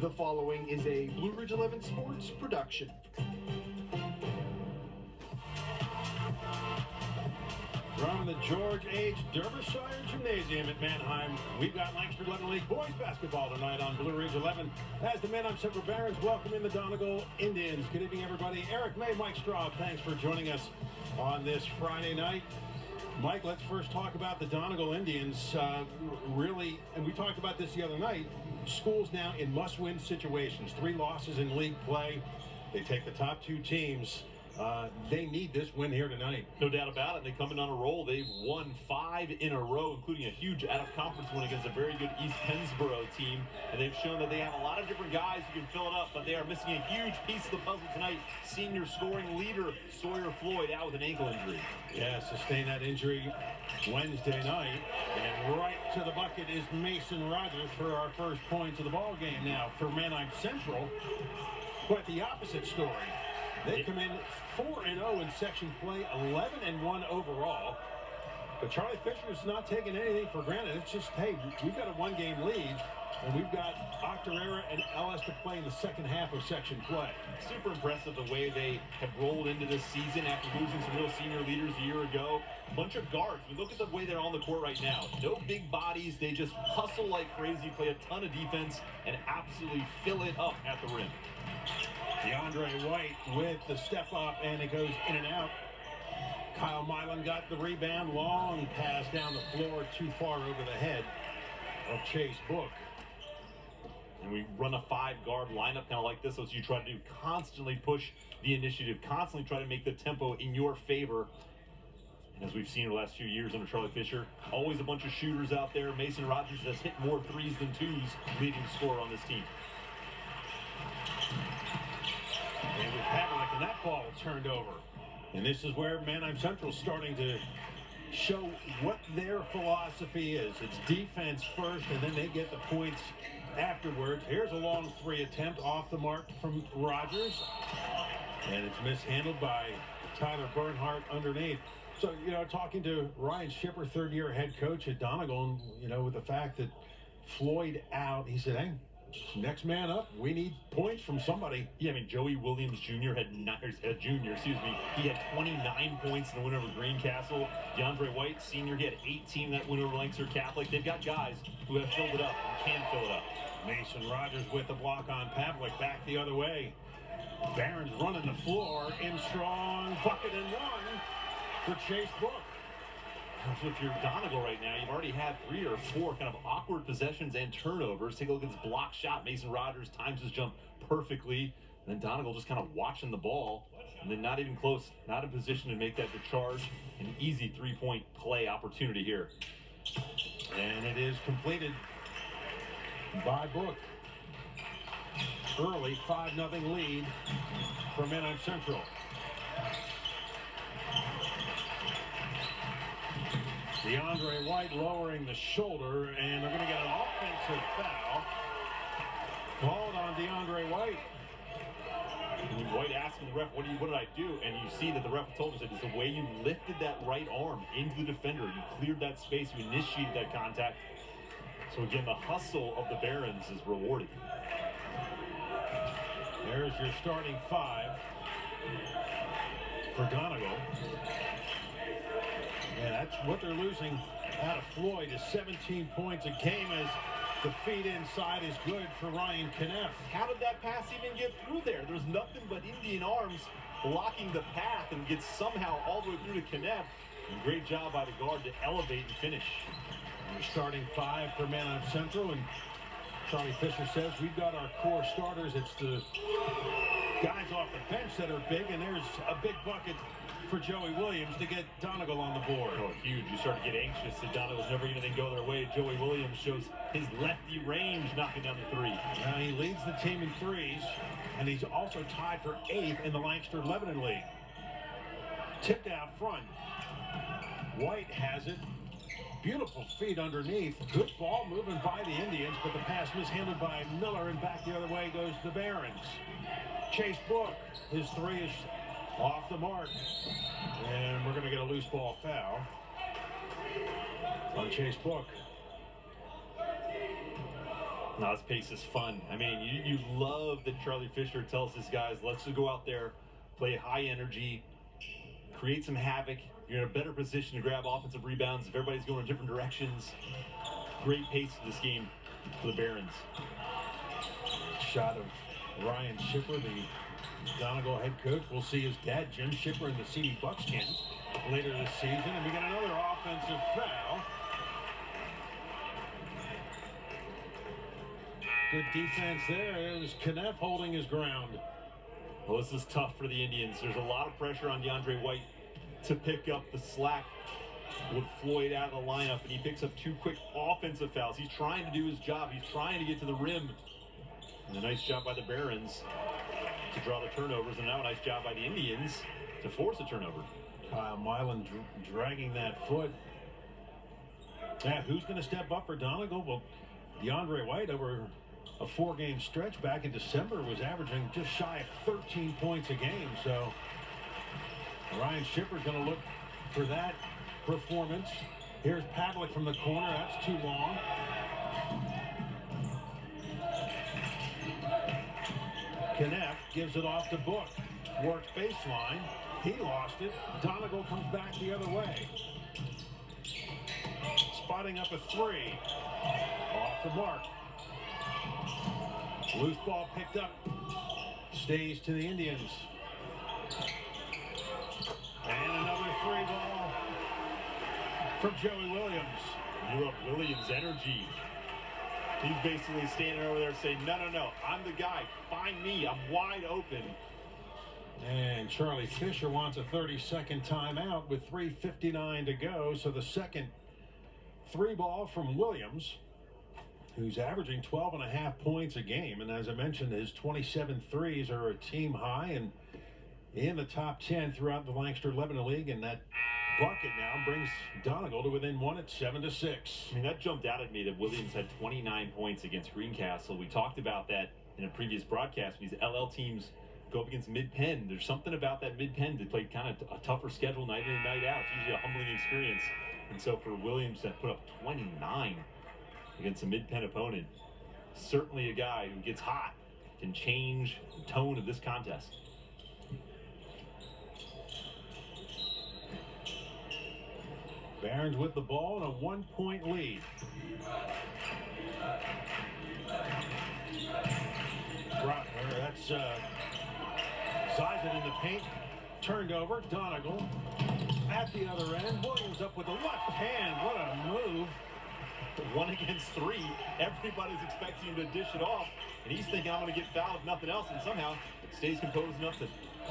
The following is a Blue Ridge 11 Sports production. From the George H. Derbyshire Gymnasium at Mannheim, we've got Lancaster 11 League boys basketball tonight on Blue Ridge 11. As the Mannheim Central Barons welcome in the Donegal Indians. Good evening, everybody. Eric May, Mike Straub, thanks for joining us on this Friday night. Mike, let's first talk about the Donegal Indians. Really, and we talked about this the other night, schools now in must-win situations. 3 losses in league play. They take the top 2 teams. They need this win here tonight. No doubt about it. They come in on a roll. They've won 5 in a row, including a huge out-of-conference win against a very good East Pennsboro team. And they've shown that they have a lot of different guys who can fill it up, but they are missing a huge piece of the puzzle tonight. Senior scoring leader Sawyer Floyd out with an ankle injury. Yeah, sustained that injury Wednesday night. And right to the bucket is Mason Rogers for our first points of the ball game. Now, for Mannheim Central, quite the opposite story. They come in 4-0 in section play, 11-1 overall. But Charlie Fisher's not taking anything for granted. It's just, hey, we've got a 1-game lead, and we've got Octorara and LS to play in the second half of section play. Super impressive the way they have rolled into this season after losing some real senior leaders a year ago. A bunch of guards. We look at the way they're on the court right now. No big bodies. They just hustle like crazy, play a ton of defense, and absolutely fill it up at the rim. DeAndre White with the step up, and it goes in and out. Kyle Milan got the rebound. Long pass down the floor, too far over the head of Chase Book. And we run a 5-guard lineup kind of like this, so you try to do constantly push the initiative, constantly try to make the tempo in your favor. And as we've seen in the last few years under Charlie Fisher, always a bunch of shooters out there. Mason Rogers has hit more 3s than 2s, leading scorer on this team. And with Pavlik, and that ball turned over. And this is where Mannheim Central's starting to show what their philosophy is. It's defense first, and then they get the points afterwards. Here's a long 3 attempt off the mark from Rogers. And it's mishandled by Tyler Bernhardt underneath. So, you know, talking to Ryan Schipper, 3rd-year head coach at Donegal, and, you know, with the fact that Floyd out, he said, hey, next man up, we need points from somebody. Yeah, I mean, Joey Williams Jr. He had 29 points in the win over Greencastle. DeAndre White, senior, he had 18 that win over Lancaster Catholic. They've got guys who have filled it up and can fill it up. Mason Rogers with the block on Pavlik, back the other way. Barron's running the floor, in strong, bucket and 1 for Chase Book. So if you're Donegal right now, you've already had 3 or 4 kind of awkward possessions and turnovers. Take a look at this block shot. Mason Rogers times his jump perfectly. And then Donegal just kind of watching the ball. And then not even close, not in position to make that the charge. An easy 3-point play opportunity here. And it is completed by Book. Early 5-0 lead for Mannheim Central. DeAndre White lowering the shoulder, and they're going to get an offensive foul called on DeAndre White. And White asking the ref, what did I do? And you see that the ref told us that it's the way you lifted that right arm into the defender. You cleared that space, you initiated that contact. So again, the hustle of the Barons is rewarded. There's your starting 5 for Donegal. Yeah, that's what they're losing out of Floyd is 17 points a game as the feed inside is good for Ryan Kneff. How did that pass even get through there? There's nothing but Indian arms blocking the path and gets somehow all the way through to Kneff. And great job by the guard to elevate and finish. And we're starting 5 for Mannheim Central, and Charlie Fisher says we've got our core starters. It's the guys off the bench that are big, and there's a big bucket for Joey Williams to get Donegal on the board. Oh, huge. You start to get anxious that Donegal's never going to go their way. Joey Williams shows his lefty range knocking down the 3. Now he leads the team in 3s, and he's also tied for 8th in the Lancaster Lebanon League. Tipped out front. White has it. Beautiful feed underneath. Good ball moving by the Indians, but the pass mishandled by Miller, and back the other way goes the Barons. Chase Book, his 3 is off the mark, and we're going to get a loose ball foul on Chase Book. Now, this pace is fun. I mean, you love that Charlie Fisher tells his guys, let's just go out there, play high energy, create some havoc. You're in a better position to grab offensive rebounds if everybody's going in different directions. Great pace for this game for the Barons. Shot of Ryan Shipper, the Donegal head coach. We'll see his dad, Jim Shipper, in the CD Bucks camp later this season. And we got another offensive foul. Good defense there. It was Kneff holding his ground. Well, this is tough for the Indians. There's a lot of pressure on DeAndre White to pick up the slack with Floyd out of the lineup, and he picks up 2 quick offensive fouls. He's trying to do his job. He's trying to get to the rim. And a nice job by the Barons to draw the turnovers, and now a nice job by the Indians to force a turnover. Kyle Milan dragging that foot. Yeah, who's going to step up for Donegal? Well, DeAndre White, over a 4-game stretch back in December, was averaging just shy of 13 points a game. So Ryan Shipper's going to look for that performance. Here's Pavlik from the corner. That's too long. Kneff gives it off to Book. Works baseline. He lost it. Donegal comes back the other way. Spotting up a 3. Off the mark. Loose ball picked up. Stays to the Indians. And another 3 ball from Joey Williams. You love Williams' energy. He's basically standing over there saying, no, I'm the guy. Find me. I'm wide open. And Charlie Fisher wants a 30-second timeout with 3:59 to go. So the second 3 ball from Williams, who's averaging 12.5 points a game. And as I mentioned, his 27 threes are a team high and in the top 10 throughout the Lancaster-Lebanon League. And that bucket now brings Donegal to within 1 at 7-6. I mean, that jumped out at me that Williams had 29 points against Greencastle. We talked about that in a previous broadcast. These LL teams go up against Mid-Penn. There's something about that Mid-Penn that played kind of a tougher schedule night in and night out. It's usually a humbling experience. And so for Williams to put up 29 against a Mid-Penn opponent, certainly a guy who gets hot, can change the tone of this contest. Barons with the ball and a 1-point lead. That's Zizek in the paint. Turned over. Donegal at the other end. Williams up with the left hand. What a move. 1 against 3. Everybody's expecting him to dish it off. And he's thinking, I'm going to get fouled if nothing else. And somehow stays composed enough to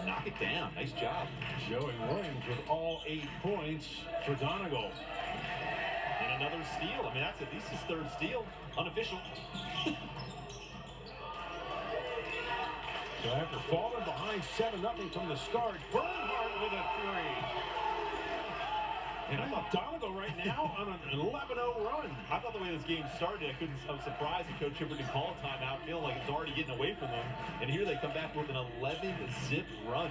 knock it down. Nice job. Joey Williams with all 8 points for Donegal. And another steal. I mean, that's at least his 3rd steal. Unofficial. So after falling behind 7-0 from the start, Bernhardt with a 3. And I thought Donegal right now on an 11-0 run. I thought the way this game started, I was surprised that Coach Chipper didn't call a timeout, feeling like it's already getting away from them. And here they come back with an 11-zip run.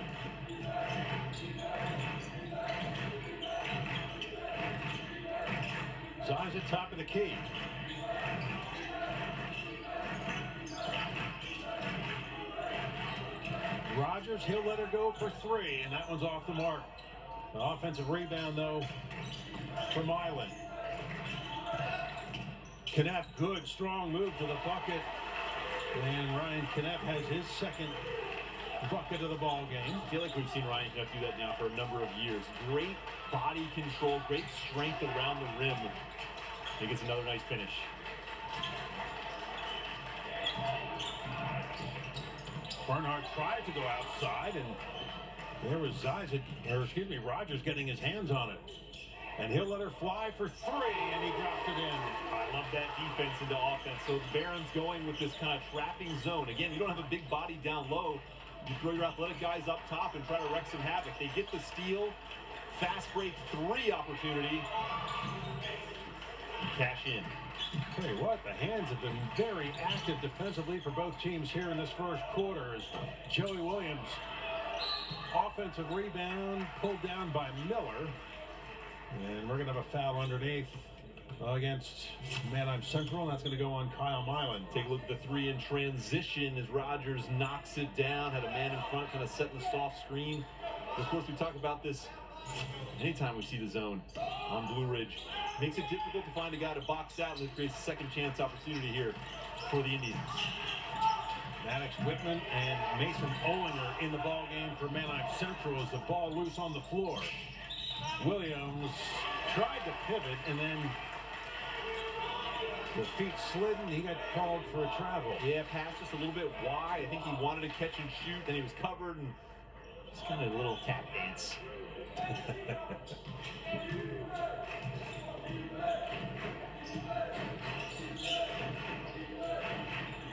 Zizek at top of the key. Rogers, he'll let her go for 3, and that one's off the mark. An offensive rebound, though, from Island. Kneff, good, strong move to the bucket. And Ryan Kneff has his 2nd bucket of the ball game. I feel like we've seen Ryan Kneff do that now for a number of years. Great body control, great strength around the rim. He gets another nice finish. Bernhardt tried to go outside, and there was Rogers getting his hands on it. And he'll let her fly for 3, and he drops it in. I love that defense into offense. So the Barons going with this kind of trapping zone. Again, you don't have a big body down low. You throw your athletic guys up top and try to wreak some havoc. They get the steal. Fast break 3 opportunity. Cash in. Tell you what, the hands have been very active defensively for both teams here in this first quarter as Joey Williams, offensive rebound, pulled down by Miller. And we're going to have a foul underneath. against Manheim Central, and that's going to go on Kyle Milan. Take a look at the three in transition as Rogers knocks it down. Had a man in front, kind of setting the soft screen. Of course, we talk about this anytime we see the zone on Blue Ridge. Makes it difficult to find a guy to box out, and it creates a second chance opportunity here for the Indians. Maddox Whitman and Mason Olinger in the ball game for Manheim Central as the ball loose on the floor. Williams tried to pivot, and then the feet slid, and he got called for a travel. Yeah, pass just a little bit wide. I think he wanted to catch and shoot, then he was covered, and just kind of a little tap dance.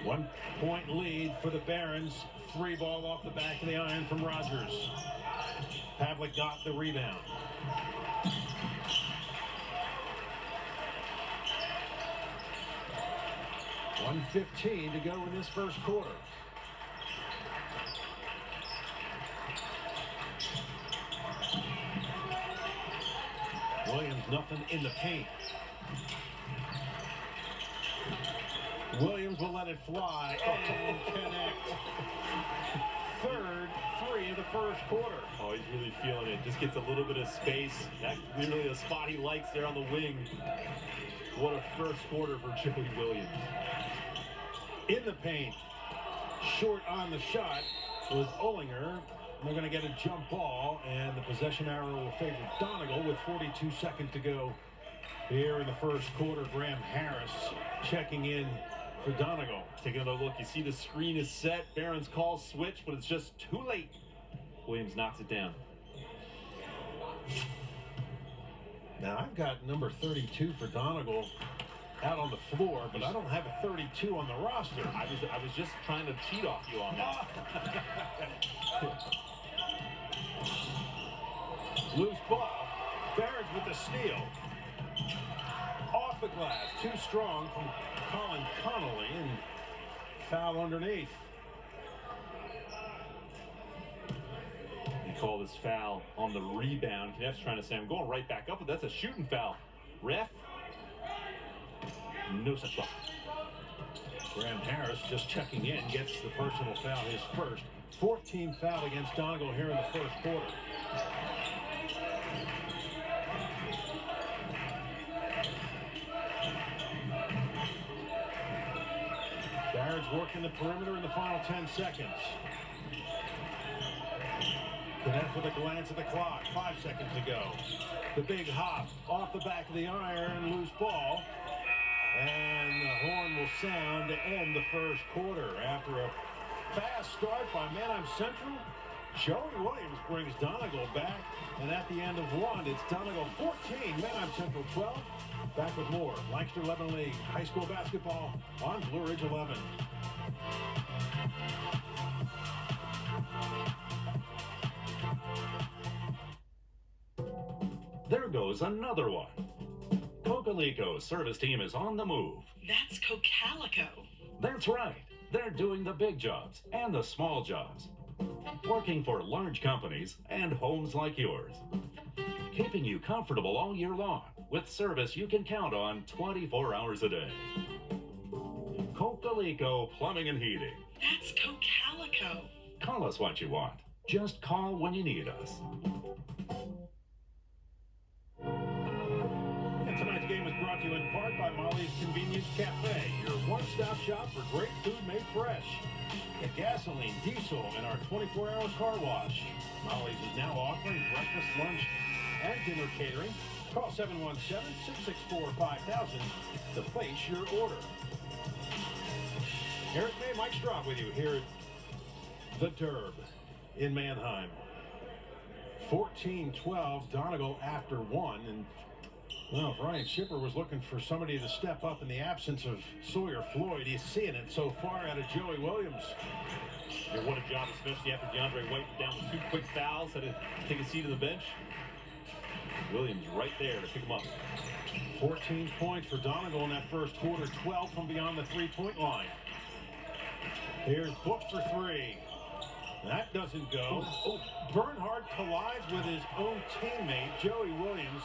One-point lead for the Barons. Three ball off the back of the iron from Rogers. Pavlik got the rebound. $1:15 to go in this first quarter. Williams nothing in the paint. Williams will let it fly and connect. Third three of the first quarter. Oh, he's really feeling it. Just gets a little bit of space. That's clearly a spot he likes there on the wing. What a first quarter for Joey Williams. In the paint. Short on the shot was Olinger. They're going to get a jump ball, and the possession arrow will favor Donegal with 42 seconds to go here in the first quarter. Graham Harris checking in for Donegal. Taking another look, you see the screen is set. Barron's calls switch, but it's just too late. Williams knocks it down. Now I've got number 32 for Donegal out on the floor, but I don't have a 32 on the roster. I was just trying to cheat off you on that. Loose ball. Barons with the steal. Off the glass. Too strong from Colin Connolly, and foul underneath. You call this foul on the rebound. Kneff's trying to say, I'm going right back up, but that's a shooting foul. Ref, no such thought. Graham Harris just checking in, gets the personal foul, his first. 14th foul against Donegal here in the first quarter. Barron's working the perimeter in the final 10 seconds. Kneff with a glance at the clock. 5 seconds to go. The big hop off the back of the iron. Loose ball. And the horn will sound to end the first quarter. After a fast start by Manheim Central, Joey Williams brings Donegal back. And at the end of one, it's Donegal 14, Manheim Central 12. Back with more Lancaster 11 League High School Basketball on Blue Ridge 11. There goes another one. Cocalico's service team is on the move. That's Cocalico. That's right. They're doing the big jobs and the small jobs. Working for large companies and homes like yours. Keeping you comfortable all year long with service you can count on 24 hours a day. Cocalico Plumbing and Heating. That's Cocalico. Call us what you want. Just call when you need us. And tonight's game is brought to you in part by Molly's Convenience Cafe, your one-stop shop for great food made fresh. Get gasoline, diesel, and our 24-hour car wash. Molly's is now offering breakfast, lunch, and dinner catering. Call 717-664-5000 to place your order. Eric May, Mike Straub with you here at the Derb in Manheim. 14-12, Donegal after one. And, well, Brian Shipper was looking for somebody to step up in the absence of Sawyer Floyd. He's seeing it so far out of Joey Williams. Yeah, what a job, especially after DeAndre White down with 2 quick fouls, had to take a seat on the bench. Williams right there to pick him up. 14 points for Donegal in that first quarter, 12 from beyond the three-point line. Here's Book for three. That doesn't go. Oh, Bernhardt collides with his own teammate, Joey Williams.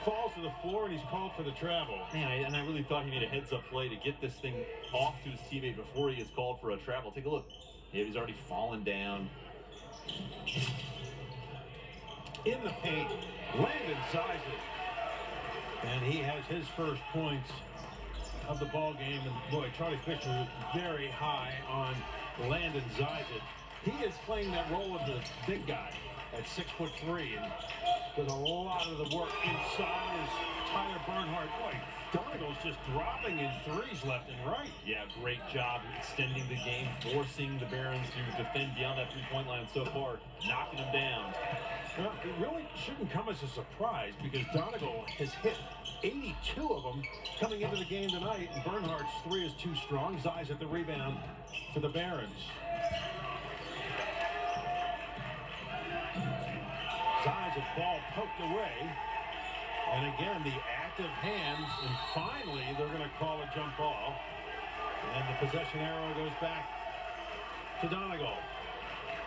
falls to the floor, and he's called for the travel. Man, I really thought he made a heads-up play to get this thing off to his teammate before he gets called for a travel. Take a look. Yeah, he's already fallen down. In the paint, Landon sizes. And he has his first points of the ball game. And boy, Charlie Fisher very high on Landon Zizek. He is playing that role of the big guy at 6'3", and does a lot of the work inside as Tyler Bernhardt. Boy, Donegal's just dropping in threes left and right. Yeah, great job extending the game, forcing the Barons to defend beyond that three-point line so far, knocking them down. Well, it really shouldn't come as a surprise because Donegal has hit 82 of them coming into the game tonight, and Bernhardt's three is too strong. Zeiss at the rebound for the Barons. Zeiss ball poked away, and again the active hands, and finally they're going to call a jump ball, and the possession arrow goes back to Donegal.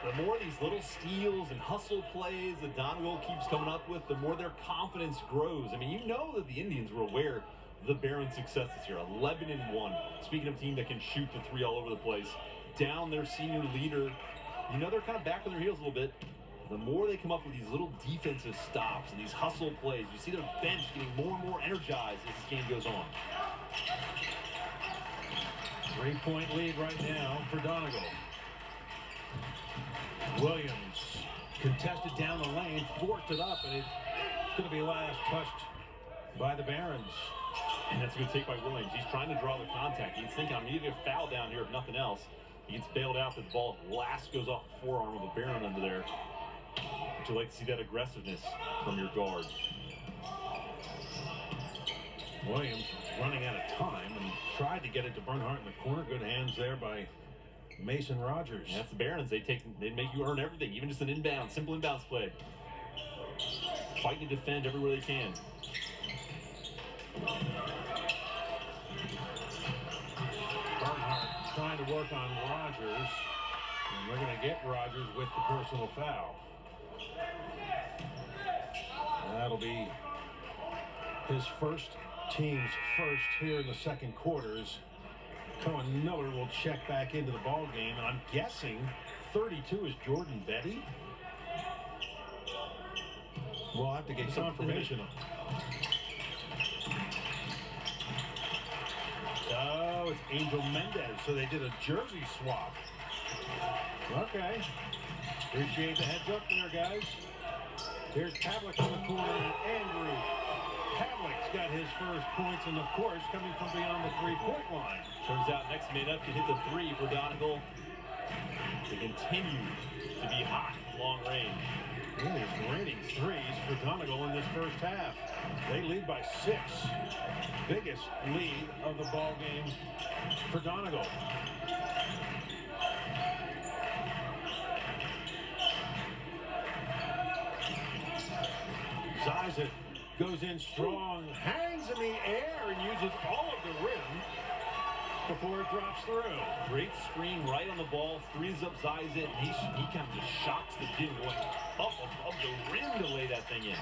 The more these little steals and hustle plays that Donegal keeps coming up with, the more their confidence grows. I mean, you know that the Indians were aware of the Barons' success this year, 11-1. Speaking of a team that can shoot the three all over the place, down their senior leader, you know they're kind of back on their heels a little bit. The more they come up with these little defensive stops and these hustle plays, you see their bench getting more and more energized as this game goes on. 3-point lead right now for Donegal. Williams contested down the lane, forced it up, and it's going to be last touched by the Barons. And that's a good take by Williams. He's trying to draw the contact. He's thinking, I'm needing a foul down here if nothing else. He gets bailed out, but the ball last goes off the forearm of a Baron under there. Would you like to see that aggressiveness from your guard? Williams running out of time and tried to get it to Bernhardt in the corner. Good hands there by Mason Rogers. And that's the Barons. They make you earn everything, even just an inbound, simple inbounds play. Fighting to defend everywhere they can. Bernhardt trying to work on Rogers, and we're going to get Rogers with the personal foul. That'll be his first, team's first here in the second quarters. Cohen Miller will check back into the ball game, and I'm guessing 32 is Jordan Betty. We'll have to get confirmation. Oh, it's Angel Mendez, so they did a jersey swap. Okay. Appreciate the heads up there, guys. Here's Pavlik in the corner, and Andrew Pavlik's got his first points, and of course, coming from beyond the three-point line. Turns out next man up can hit the three for Donegal to continue to be hot long range. It is raining threes for Donegal in this first half. They lead by 6. Biggest lead of the ball game for Donegal. Zizek goes in strong, hangs in the air, and uses all of the rim before it drops through. Great screen right on the ball, frees up Zizek, and he kind of just shocks the gym going up above the rim to lay that thing in.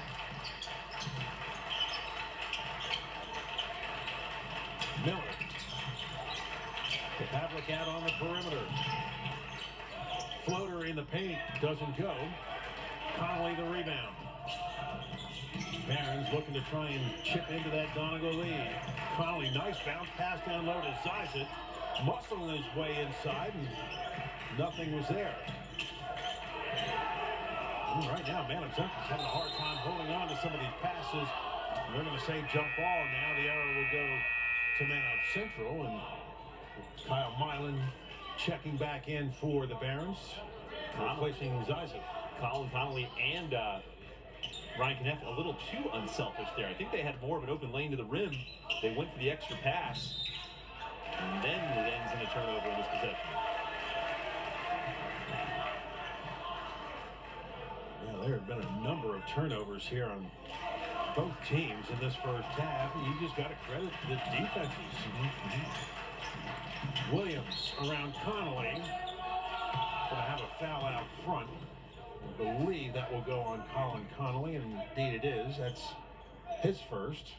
Miller. The Pavlik out on the perimeter. Floater in the paint, doesn't go. Connolly the rebound. Barons looking to try and chip into that Donegal lead. Connolly, nice bounce pass down low to Zizek. Muscling his way inside, and nothing was there. And right now, Manham Central's having a hard time holding on to some of these passes. And they're going to say jump ball. Now the arrow will go to Manham Central, and Kyle Milan checking back in for the Barons, replacing Zizek. Colin Connolly and Ryan Kneff a little too unselfish there. I think they had more of an open lane to the rim. They went for the extra pass, and then it ends in a turnover in this possession. Yeah, there have been a number of turnovers here on both teams in this first half, and you just got to credit the defenses. Williams around Connolly. Going to have a foul out front. I believe that will go on Colin Connolly, and indeed it is. That's his first.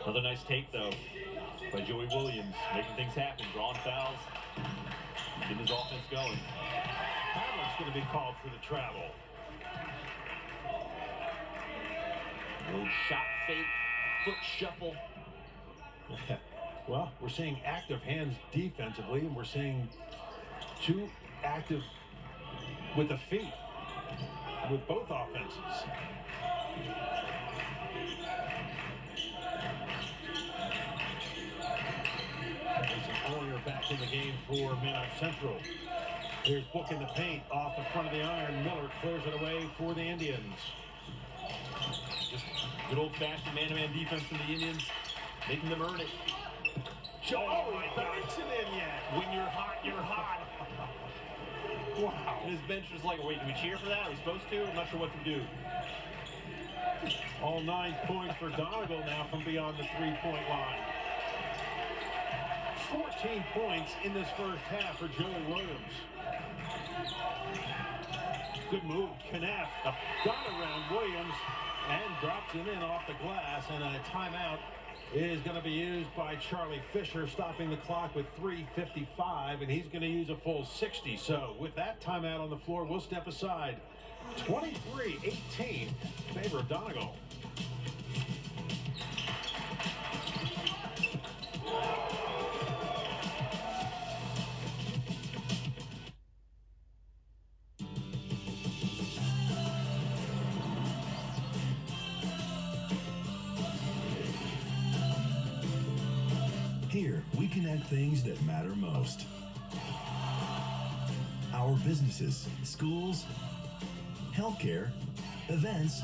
Another nice take, though, by Joey Williams, making things happen, drawing fouls, getting his offense going. Pavlik's going to be called for the travel. Little shot fake, foot shuffle. Well, we're seeing active hands defensively, and we're seeing two active with the feet with both offenses. Earlier back in the game for Manheim Central. Here's Book in the paint off the front of the iron. Miller clears it away for the Indians. Just good old-fashioned man-to-man defense from the Indians, making them earn it. Oh my God, it's an in yet. When you're hot, you're hot. Wow. And his bench was like, wait, did we cheer for that? Are we supposed to? I'm not sure what to do. All 9 points for Donegal now from beyond the three-point line. 14 points in this first half for Joey Williams. Good move, Knapp got around Williams and drops him in off the glass, and a timeout is going to be used by Charlie Fisher, stopping the clock with 3:55, and he's going to use a full 60. So with that timeout on the floor, we'll step aside. 23-18 in favor of Donegal. Here, we connect things that matter most. Our businesses, schools, healthcare, events,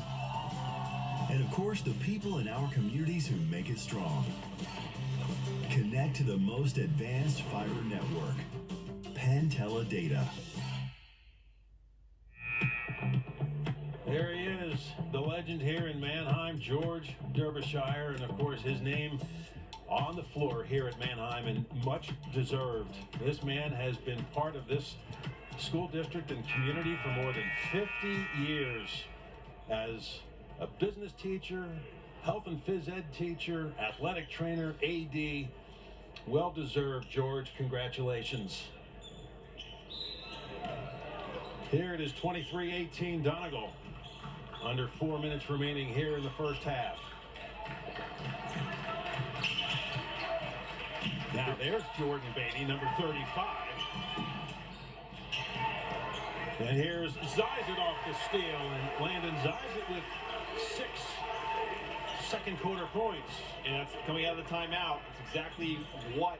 and of course, the people in our communities who make it strong. Connect to the most advanced fiber network, Pantella Data. There he is, the legend here in Mannheim, George Derbyshire, and of course his name on the floor here at Mannheim, and much deserved. This man has been part of this school district and community for more than 50 years as a business teacher, health and phys ed teacher, athletic trainer, AD. Well deserved, George. Congratulations. Here it is, 23-18 Donegal. Under 4 minutes remaining here in the first half. Now there's Jordan Beatty, number 35. And here's Zizek off the steal, and Landon Zizek with 6 second quarter points. And that's coming out of the timeout. It's exactly what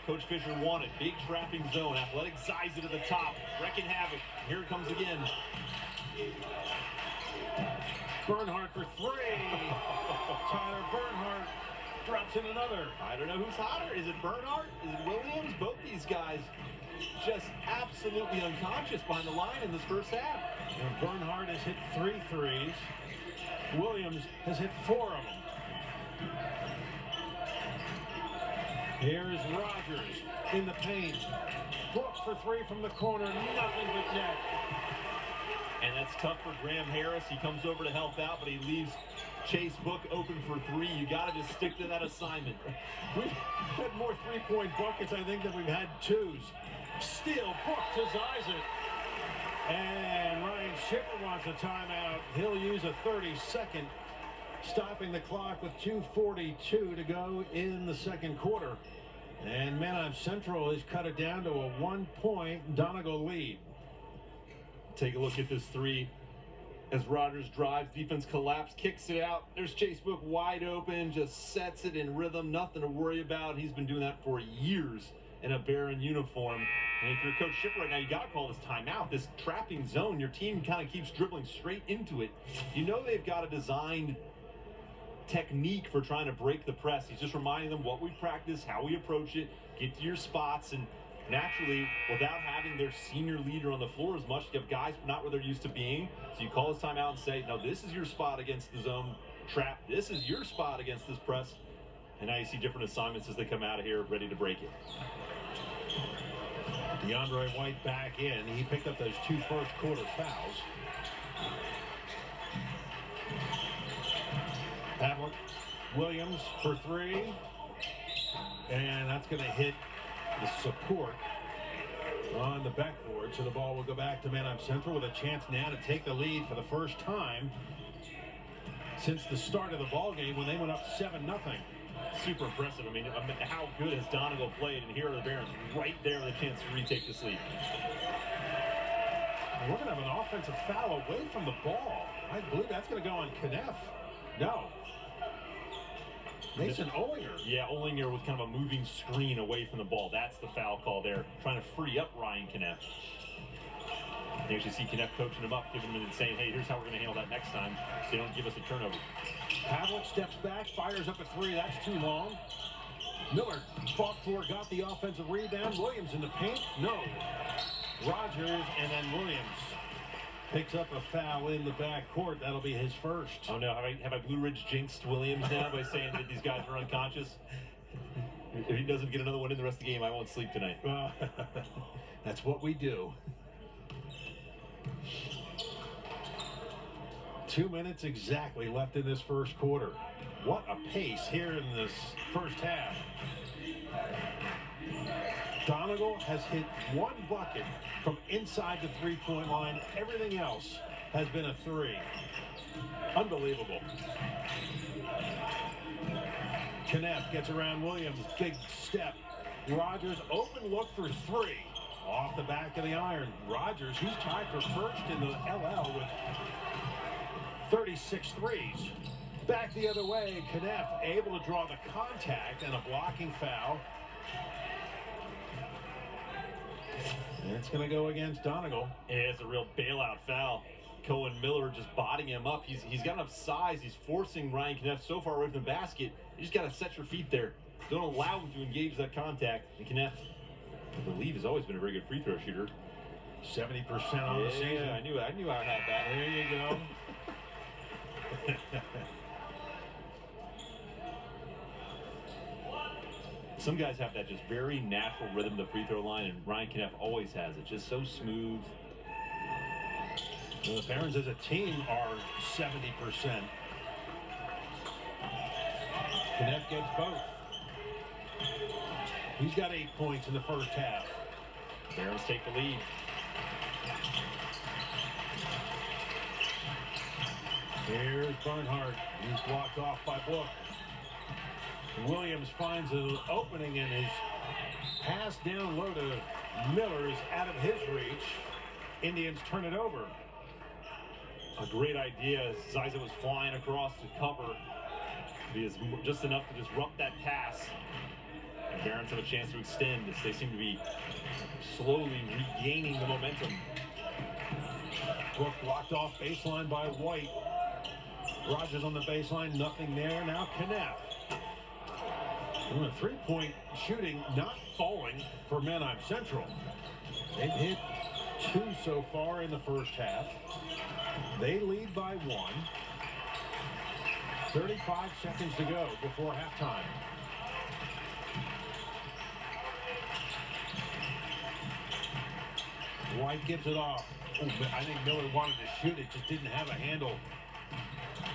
Coach Fisher wanted. Big trapping zone, athletic Zizek at the top, wrecking havoc. Here it comes again. Bernhardt for 3. Tyler Bernhardt drops in another. I don't know who's hotter. Is it Bernhardt? Is it Williams? Both these guys just absolutely unconscious behind the line in this first half. And Bernhardt has hit 3 threes. Williams has hit 4 of them. Here's Rogers in the paint. Book for 3 from the corner. Nothing but net. And that's tough for Graham Harris. He comes over to help out, but he leaves Chase Book open for 3. You got to just stick to that assignment. We've had more 3-point buckets, I think, than we've had 2s. Steal, Book to Zizek. And Ryan Schiffer wants a timeout. He'll use a 30-second, stopping the clock with 2:42 to go in the second quarter. And Mannheim Central has cut it down to a 1-point Donegal lead. Take a look at this 3. As Rogers drives, defense collapse, kicks it out. There's Chase Book wide open, just sets it in rhythm, nothing to worry about. He's been doing that for years in a Baron uniform. And if you're Coach Schiffer right now, you got to call this timeout. This trapping zone, your team kind of keeps dribbling straight into it. You know they've got a designed technique for trying to break the press. He's just reminding them what we practice, how we approach it, get to your spots, and naturally, without having their senior leader on the floor as much, you have guys not where they're used to being. So you call this timeout and say, no, this is your spot against the zone trap. This is your spot against this press. And now you see different assignments as they come out of here ready to break it. DeAndre White back in. He picked up those 2 first quarter fouls. Williams for three. And that's going to hit the support on the backboard. So the ball will go back to Manheim Central with a chance now to take the lead for the first time since the start of the ball game when they went up 7-0. Super impressive. I mean, how good has Donegal played? And here are the Barons right there with a chance to retake this lead. We're going to have an offensive foul away from the ball. I believe that's going to go on Kneff. No. Mason Olinger. Yeah, Olinger with kind of a moving screen away from the ball. That's the foul call there, trying to free up Ryan Kneff. You actually see Kneff coaching him up, giving him and saying, hey, here's how we're going to handle that next time so you don't give us a turnover. Pavlik steps back, fires up a three. That's too long. Miller fought for, got the offensive rebound. Williams in the paint. No. Rogers and then Williams picks up a foul in the backcourt. That'll be his first. Oh no, have I Blue Ridge jinxed Williams now by saying that these guys are unconscious? If he doesn't get another one in the rest of the game, I won't sleep tonight. That's what we do. 2 minutes exactly left in this first quarter. What a pace here in this first half. Donegal has hit one bucket from inside the three-point line. Everything else has been a three. Unbelievable. Kneff gets around Williams. Big step. Rogers open look for three. Off the back of the iron. Rogers, who's tied for first in the LL with 36 threes. Back the other way. Kneff able to draw the contact and a blocking foul. And it's going to go against Donegal. Yeah, it's a real bailout foul. Cohen Miller just bodying him up. He's got enough size. He's forcing Ryan Kneff so far away from the basket. You just got to set your feet there. Don't allow him to engage that contact. And Kneff, I believe, has always been a very good free throw shooter. 70% on the season. Yeah, I knew I had that. There you go. Some guys have that just very natural rhythm to the free throw line, and Ryan Kneff always has it. Just so smooth. Well, the Barons as a team are 70%. Kneff gets both. He's got 8 points in the first half. Barons take the lead. Here's Bernhardt. He's blocked off by Book. Williams finds an opening in his pass down low to Miller is out of his reach. Indians turn it over. A great idea. Ziza was flying across to cover. He is just enough to disrupt that pass. And Barons have a chance to extend as they seem to be slowly regaining the momentum. Book blocked off baseline by White. Rogers on the baseline, nothing there. Now Kneff. Three-point shooting not falling for Manheim Central. They've hit 2 so far in the first half. They lead by 1. 35 seconds to go before halftime. White gives it off. Ooh, I think Miller wanted to shoot it, just didn't have a handle.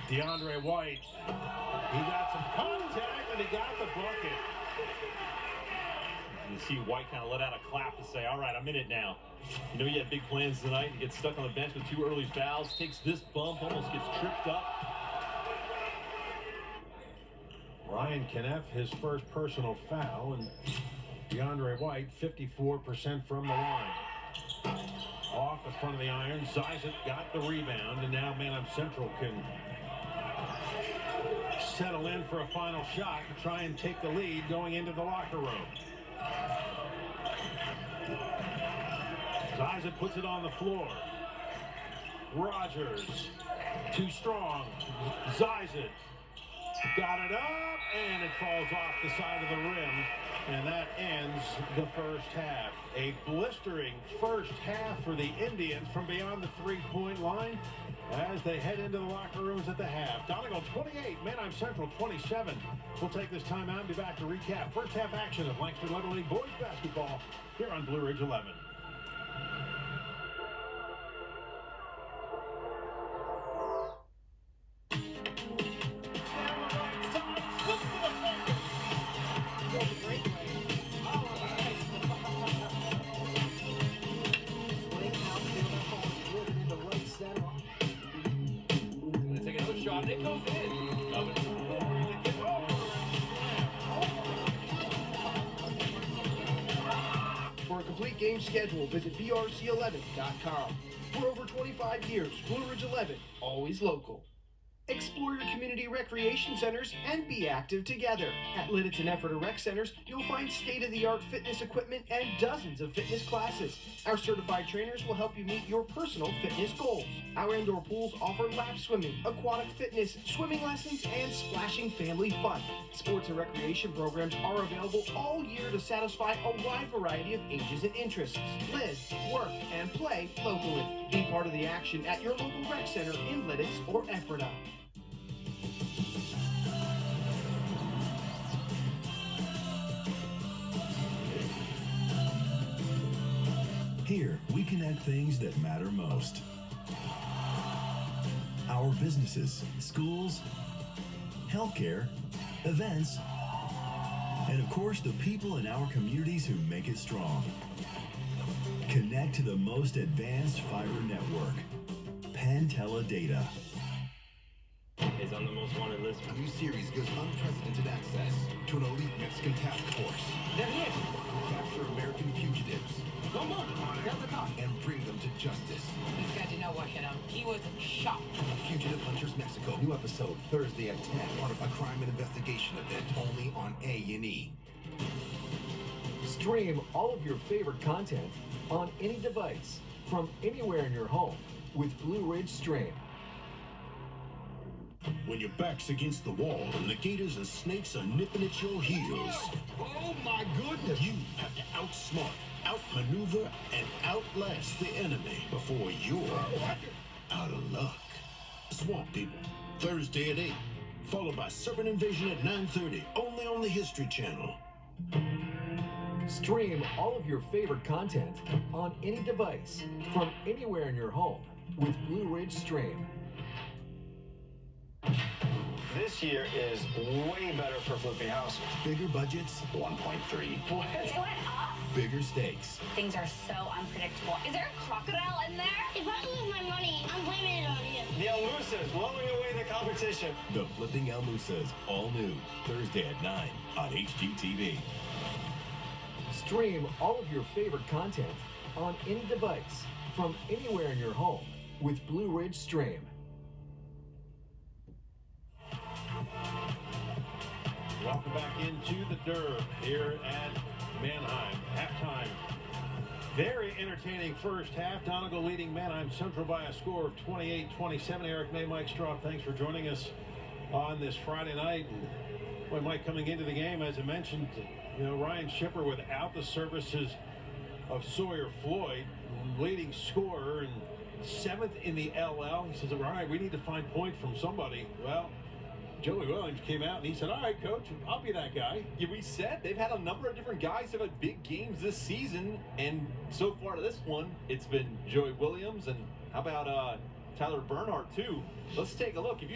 DeAndre White. He got some contact and he got the bucket. You see White kind of let out a clap to say, all right, I'm in it now. You know he had big plans tonight and gets stuck on the bench with 2 early fouls. Takes this bump, almost gets tripped up. Ryan Kneff, his first personal foul, and DeAndre White, 54% from the line. Off the front of the iron, Ziza got the rebound, and now Manheim Central can settle in for a final shot and try and take the lead going into the locker room. Ziza puts it on the floor. Rogers, too strong. Ziza got it up, and it falls off the side of the rim. And that ends the first half. A blistering first half for the Indians from beyond the three-point line as they head into the locker rooms at the half. Donegal 28, Manheim Central 27. We'll take this time out and be back to recap first half action of Lancaster Little League boys basketball here on Blue Ridge 11. complete game schedule, visit brc11.com. For over 25 years, Blue Ridge 11, always local. Explore your community recreation centers and be active together. At Lidditz and Ephrata Rec Centers, you'll find state-of-the-art fitness equipment and dozens of fitness classes. Our certified trainers will help you meet your personal fitness goals. Our indoor pools offer lap swimming, aquatic fitness, swimming lessons, and splashing family fun. Sports and recreation programs are available all year to satisfy a wide variety of ages and interests. Live, work, and play locally. Be part of the action at your local rec center in Lidditz or Ephrata. Here, we connect things that matter most. Our businesses, schools, healthcare, events, and of course, the people in our communities who make it strong. Connect to the most advanced fiber network, Pantella Data. Is on the most wanted list. A new series gives unprecedented access to an elite Mexican task force. They're here. Capture American fugitives Come on, down the top. and bring them to justice. This guy did not work it out. He was shocked. Fugitive Hunters Mexico. New episode Thursday at 10. Part of a crime and investigation event only on A&E. Stream all of your favorite content on any device from anywhere in your home with Blue Ridge Stream. When your back's against the wall and the gators and snakes are nipping at your heels. Oh my goodness! You have to outsmart, outmaneuver, and outlast the enemy before you're out of luck. Swamp People, Thursday at 8, followed by Serpent Invasion at 9:30, only on the History Channel. Stream all of your favorite content on any device from anywhere in your home with Blue Ridge Stream. This year is way better for flipping houses. Bigger budgets, 1.3. What? It went up? bigger stakes. Things are so unpredictable. Is there a crocodile in there? If I lose my money, I'm blaming it on you. The El Musas blowing away the competition. The Flipping El Musas, all new, Thursday at 9 on HGTV. Stream all of your favorite content on any device from anywhere in your home with Blue Ridge Stream. Welcome back into the Derb here at Manheim. Halftime. Very entertaining first half. Donegal leading Manheim Central by a score of 28-27. Eric May, Mike Straub, thanks for joining us on this Friday night. And boy, Mike, coming into the game, as I mentioned, Ryan Shipper without the services of Sawyer Floyd, leading scorer and 7th in the LL. He says, all right, we need to find points from somebody. Well, Joey Williams came out and he said, all right, coach, I'll be that guy. Yeah, we said they've had a number of different guys have had big games this season, and so far to this one, it's been Joey Williams, and how about Tyler Bernhardt too? Let's take a look. If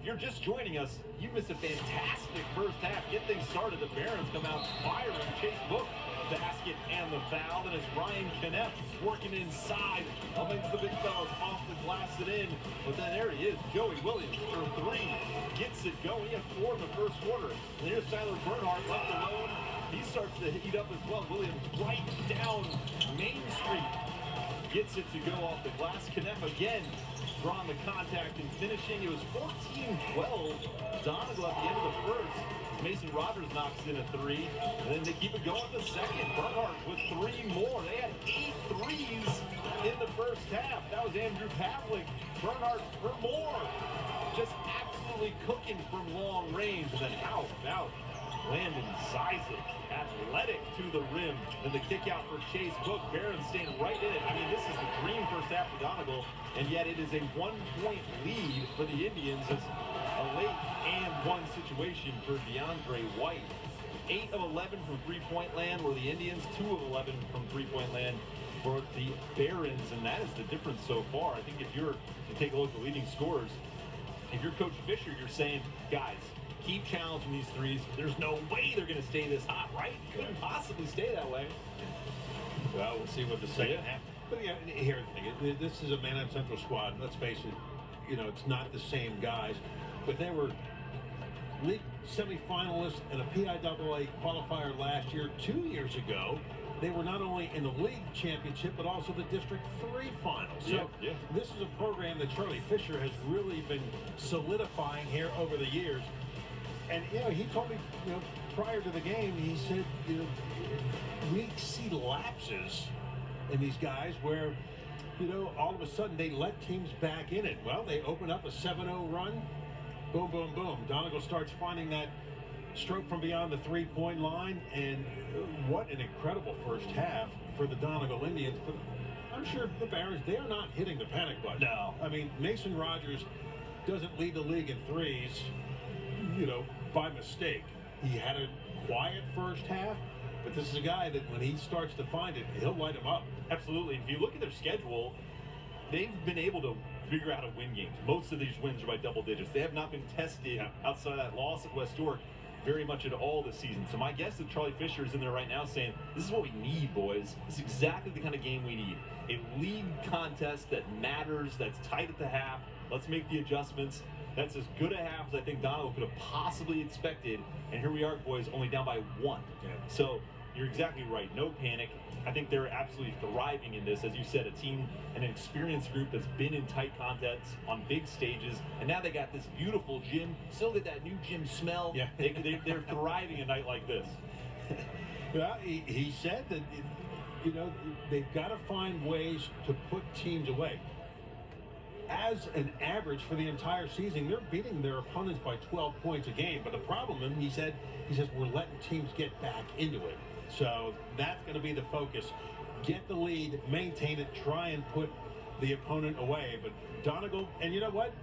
you're just joining us, you missed a fantastic first half. Get things started. The Barons come out firing. Chase Book, basket and the foul. Then it's Ryan Knepp working inside. Makes the big fellas off the glass and in. But then there he is, Joey Williams for 3. Gets it going. He had 4 in the first quarter. And here's Tyler Bernhardt left alone. He starts to heat up as well. Williams right down Main Street. Gets it to go off the glass. Knepp again drawing the contact and finishing. It was 14-12. Donegal at the end of the first. Mason Rogers knocks in a 3, and then they keep it going the second. Bernhardt with 3 more. They had 8 threes in the first half. That was Andrew Pavlik. Bernhardt for more. Just absolutely cooking from long range. And then how about Landon Zizic, athletic to the rim. Then the kick out for Chase Book. Barron staying right in it. I mean, this is the dream first half for Donegal, and yet it is a 1-point lead for the Indians. It's a late and 1 situation for DeAndre White. 8 of 11 from three-point land were the Indians, 2 of 11 from three-point land for the Barons, and that is the difference so far. I think if you take a look at the leading scorers, if you're Coach Fisher, you're saying, guys, keep challenging these threes. There's no way they're going to stay this hot, right? Couldn't possibly stay that way. Well, we'll see what the second half. But yeah, here's the thing. This is a Manheim Central squad. Let's face it, it's not the same guys. But they were league semifinalists and a PIAA qualifier last year. 2 years ago, they were not only in the league championship, but also the District 3 finals. So this is a program that Charlie Fisher has really been solidifying here over the years. And, he told me, prior to the game, he said, we see lapses in these guys where, all of a sudden they let teams back in it. Well, they open up a 7-0 run. Boom, boom, boom. Donegal starts finding that stroke from beyond the three-point line, and what an incredible first half for the Donegal Indians. But I'm sure the Barons, they are not hitting the panic button. No. I mean, Mason Rogers doesn't lead the league in threes, by mistake. He had a quiet first half, but this is a guy that when he starts to find it, he'll light him up. Absolutely. If you look at their schedule, they've been able to figure out how to win games. Most of these wins are by double digits. They have not been tested outside of that loss at West York very much at all this season. So my guess is Charlie Fisher is in there right now saying, this is what we need, boys. This is exactly the kind of game we need. A league contest that matters, that's tight at the half. Let's make the adjustments. That's as good a half as I think Donegal could have possibly expected. And here we are, boys, only down by 1. So you're exactly right. No panic. I think they're absolutely thriving in this. As you said, a team and an experienced group that's been in tight contests on big stages. And now they got this beautiful gym. Still get that new gym smell. Yeah. They're thriving a night like this. Well, he said that, they've got to find ways to put teams away. As an average for the entire season, they're beating their opponents by 12 points a game. But the problem, and he says, we're letting teams get back into it. So that's going to be the focus. Get the lead, maintain it, try and put the opponent away. But Donegal, and you know what?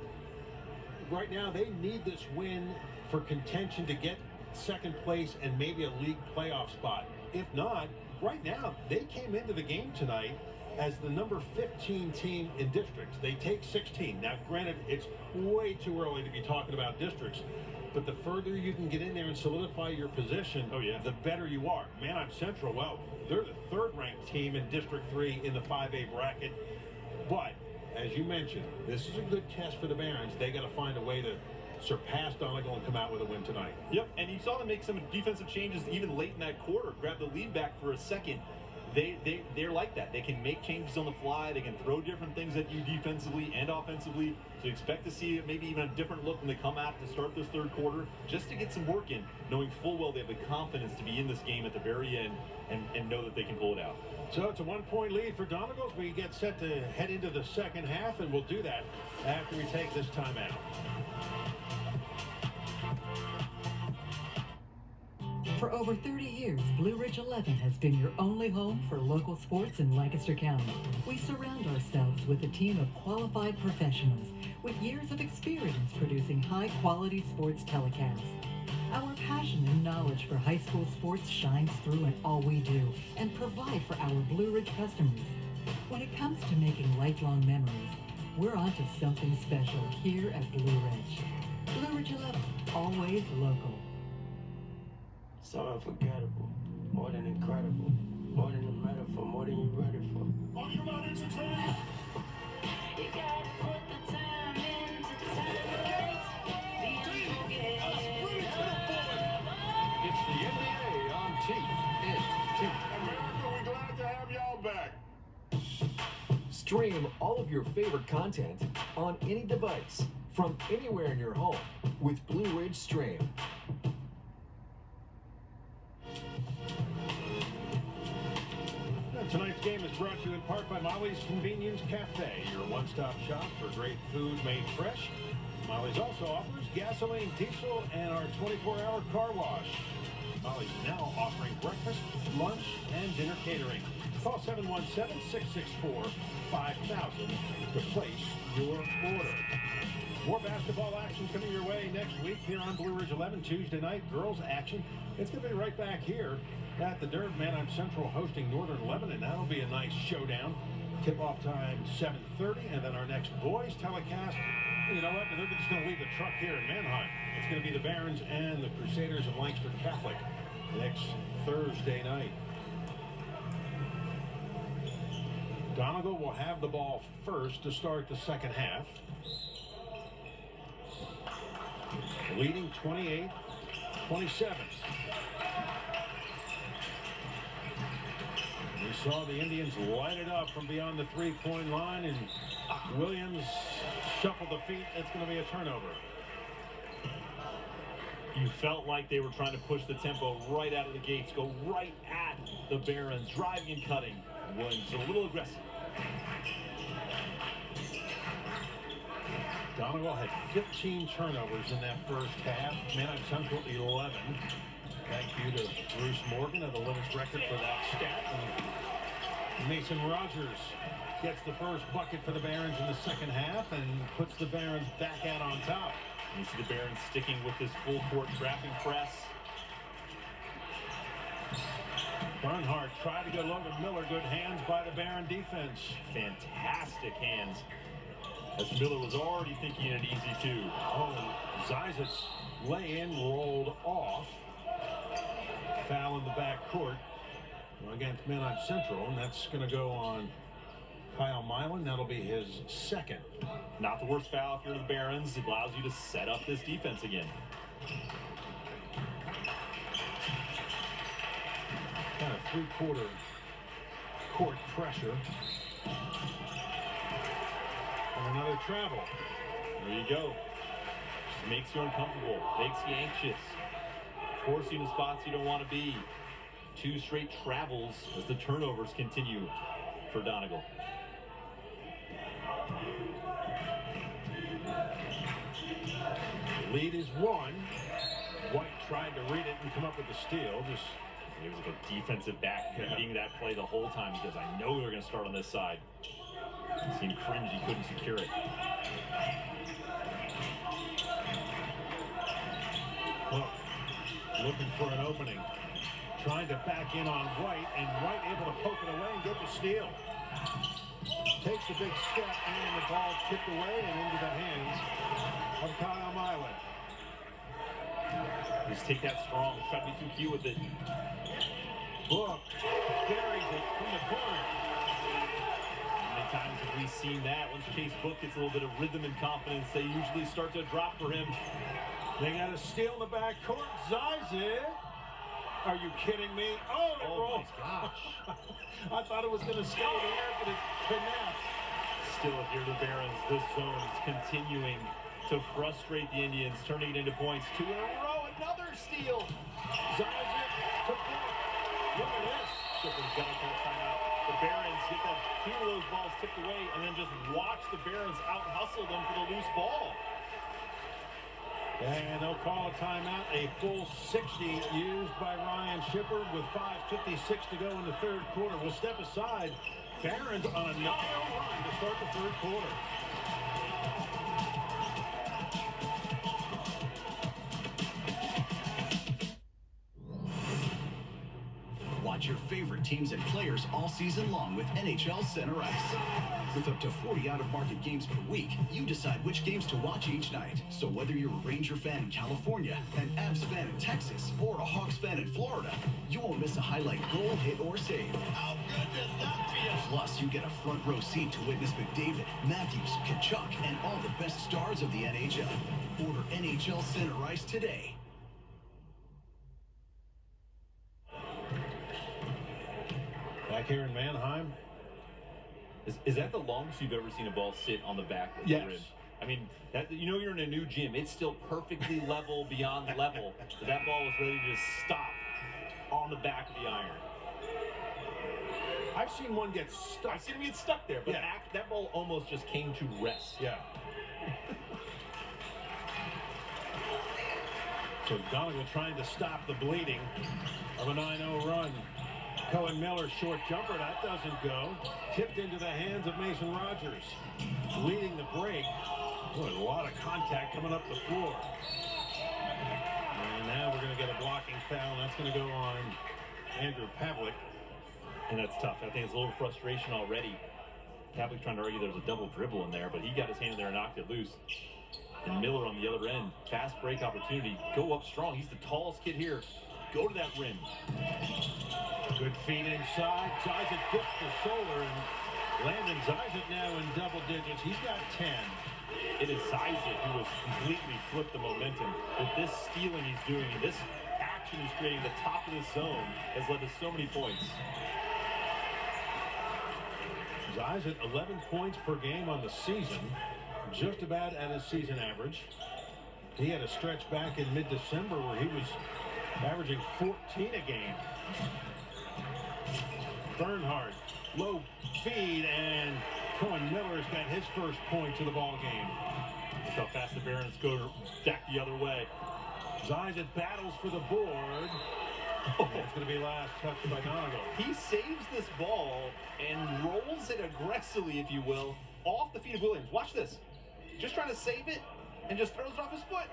Right now, they need this win for contention to get second place and maybe a league playoff spot. If not, right now, they came into the game tonight as the number 15 team in districts. They take 16. Now, granted, it's way too early to be talking about districts, but the further you can get in there and solidify your position, the better you are. Manheim Central, well, they're the third-ranked team in District 3 in the 5A bracket. But, as you mentioned, this is a good test for the Barons. They got to find a way to surpass Donegal and come out with a win tonight. Yep, and you saw them make some defensive changes even late in that quarter, grab the lead back for a second. They're like that. They can make changes on the fly. They can throw different things at you defensively and offensively. So expect to see maybe even a different look when they come out to start this third quarter, just to get some work in, knowing full well they have the confidence to be in this game at the very end and know that they can pull it out. So it's a 1-point lead for Donegal as we get set to head into the second half, and we'll do that after we take this timeout. For over 30 years, Blue Ridge 11 has been your only home for local sports in Lancaster County. We surround ourselves with a team of qualified professionals with years of experience producing high-quality sports telecasts. Our passion and knowledge for high school sports shines through in all we do and provide for our Blue Ridge customers. When it comes to making lifelong memories, we're on to something special here at Blue Ridge. Blue Ridge 11, always local. So unforgettable, more than incredible, more than a metaphor, more than you're ready for. Are you not entertained? You gotta put the time into the time. It's the NBA on TNT. America, we're glad to have y'all back. Stream all of your favorite content on any device from anywhere in your home with Blue Ridge Stream. Tonight's game is brought to you in part by Molly's Convenience Cafe, your one-stop shop for great food made fresh. Molly's also offers gasoline, diesel, and our 24-hour car wash. Molly's now offering breakfast, lunch, and dinner catering. Call 717-664-5000 to place your order. More basketball action coming your way next week here on Blue Ridge 11. Tuesday night, girls action. It's going to be right back here at the Derb. Manheim Central hosting Northern Lebanon. That'll be a nice showdown. Tip-off time 7:30, and then our next boys telecast. You know what? They're just going to leave the truck here in Manheim. It's going to be the Barons and the Crusaders of Lancaster Catholic next Thursday night. Donegal will have the ball first to start the second half. Leading 28-27. saw the Indians light it up from beyond the three-point line, and Williams shuffled the feet. It's going to be a turnover. You felt like they were trying to push the tempo right out of the gates, go right at the Barons, driving and cutting. Williams a little aggressive. Donegal had 15 turnovers in that first half. Manheim Central 11. Thank you to Bruce Morgan of the limits record for that stat. And Mason Rogers gets the first bucket for the Barons in the second half and puts the Barons back out on top. You see the Barons sticking with this full court trapping press. Bernhardt tried to go low to Miller. Good hands by the Baron defense. Fantastic hands. As Miller was already thinking it easy too. Oh, Zizek's lay-in rolled off. Foul in the backcourt against Manheim Central, and that's going to go on Kyle Milan. That'll be his second. Not the worst foul if you're the Barons. It allows you to set up this defense again. Kind of three-quarter court pressure. And another travel. There you go. Just makes you uncomfortable, makes you anxious, force you to spots you don't want to be. 2 straight travels as the turnovers continue for Donegal. The lead is 1. White tried to read it and come up with the steal. Just it was like a defensive back reading that play the whole time because I know they're going to start on this side. It seemed cringe he couldn't secure it. Well, looking for an opening. Trying to back in on White, and White able to poke it away and get the steal. Takes the big step, and the ball tipped away and into the hands of Kyle Milan. Just take that strong, try to be too cute with it. Book buries it from the corner. How many times have we seen that? Once Chase Book gets a little bit of rhythm and confidence, they usually start to drop for him. They got a steal in the backcourt. Zizek. Are you kidding me? Oh, it rolled. My gosh. I thought it was going to stay there, but it's finesse. Still, if you're the Barons, this zone is continuing to frustrate the Indians, turning it into points. 2 in a row, another steal. Zizek to Book. Look at this. Chipper's got to call timeout. The Barons get that 2 of those balls tipped away and then just watch the Barons out-hustle them for the loose ball. And they'll call a timeout. A full 60 used by Ryan Shipper with 5:56 to go in the third quarter. We'll step aside. Barons on a 9-0 run to start the third quarter. Watch your favorite teams and players all season long with NHL Center Ice. With up to 40 out-of-market games per week, you decide which games to watch each night. So whether you're a Ranger fan in California, an Avs fan in Texas, or a Hawks fan in Florida, you won't miss a highlight goal, hit, or save. How good does that feel? Plus, you get a front row seat to witness McDavid, Matthews, Kachuk, and all the best stars of the NHL. Order NHL Center Ice today. Back here in Manheim. Is that the longest you've ever seen a ball sit on the back of the rim? I mean, that, you know, you're in a new gym. It's still perfectly level beyond level. But that ball was ready to stop on the back of the iron. I've seen one get stuck. I've seen him get stuck there, but that ball almost just came to rest. Yeah. So Donegal trying to stop the bleeding of a 9-0 run. Cohen Miller, short jumper, that doesn't go. Tipped into the hands of Mason Rogers. Leading the break. Boy, a lot of contact coming up the floor. And now we're going to get a blocking foul. That's going to go on Andrew Pavlik. And that's tough. I think it's a little frustration already. Pavlik trying to argue there's a double dribble in there, but he got his hand in there and knocked it loose. And Miller on the other end. Fast break opportunity. Go up strong. He's the tallest kid here. Go to that rim. Good feet inside. Zizek dips the shoulder, and Landon Zizek now in double digits. He's got 10. It is Zizek who has completely flipped the momentum. With this stealing he's doing, and this action he's creating, the top of the zone has led to so many points. Zay's at 11 points per game on the season, just about at his season average. He had a stretch back in mid-December where he was averaging 14 a game. Bernhard, low feed, and Cohen Miller's got his first point to the ball game. Look how fast the Barons go back the other way. Zay's battles for the board. It's going to be last touched by Donegal. He saves this ball and rolls it aggressively, if you will, off the feet of Williams. Watch this. Just trying to save it and just throws it off his foot.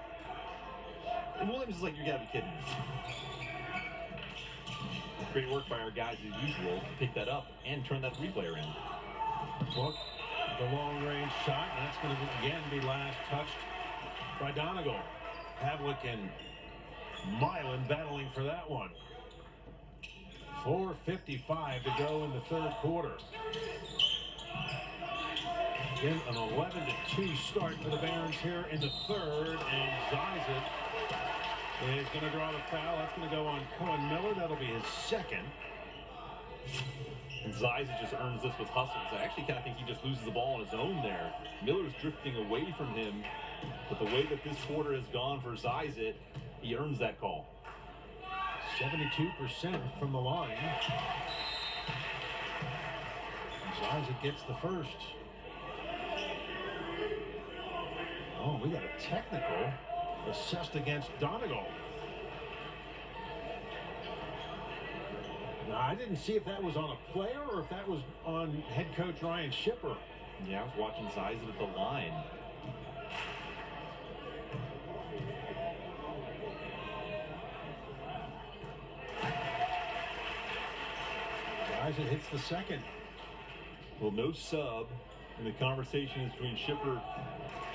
And Williams is like, you gotta be kidding me. Great work by our guys as usual to pick that up and turn that replay around. Look, the long range shot, and that's going to again be last touched by Donegal. Pavlik and Milan battling for that one. 4:55 to go in the third quarter. Again, an 11-2 start for the Barons here in the third, and Zay's is going to draw the foul. That's going to go on Cohen Miller. That'll be his second. And Zay's just earns this with hustles. I actually kind of think he just loses the ball on his own there. Miller's drifting away from him, but the way that this quarter has gone for Zay's, he earns that call. 72% from the line. Zay's gets the first. Oh, we got a technical assessed against Donegal. Now, I didn't see if that was on a player or if that was on head coach Ryan Shipper. Yeah, I was watching Zay's at the line. Zay's hits the second. Well, no sub, and the conversation is between Shipper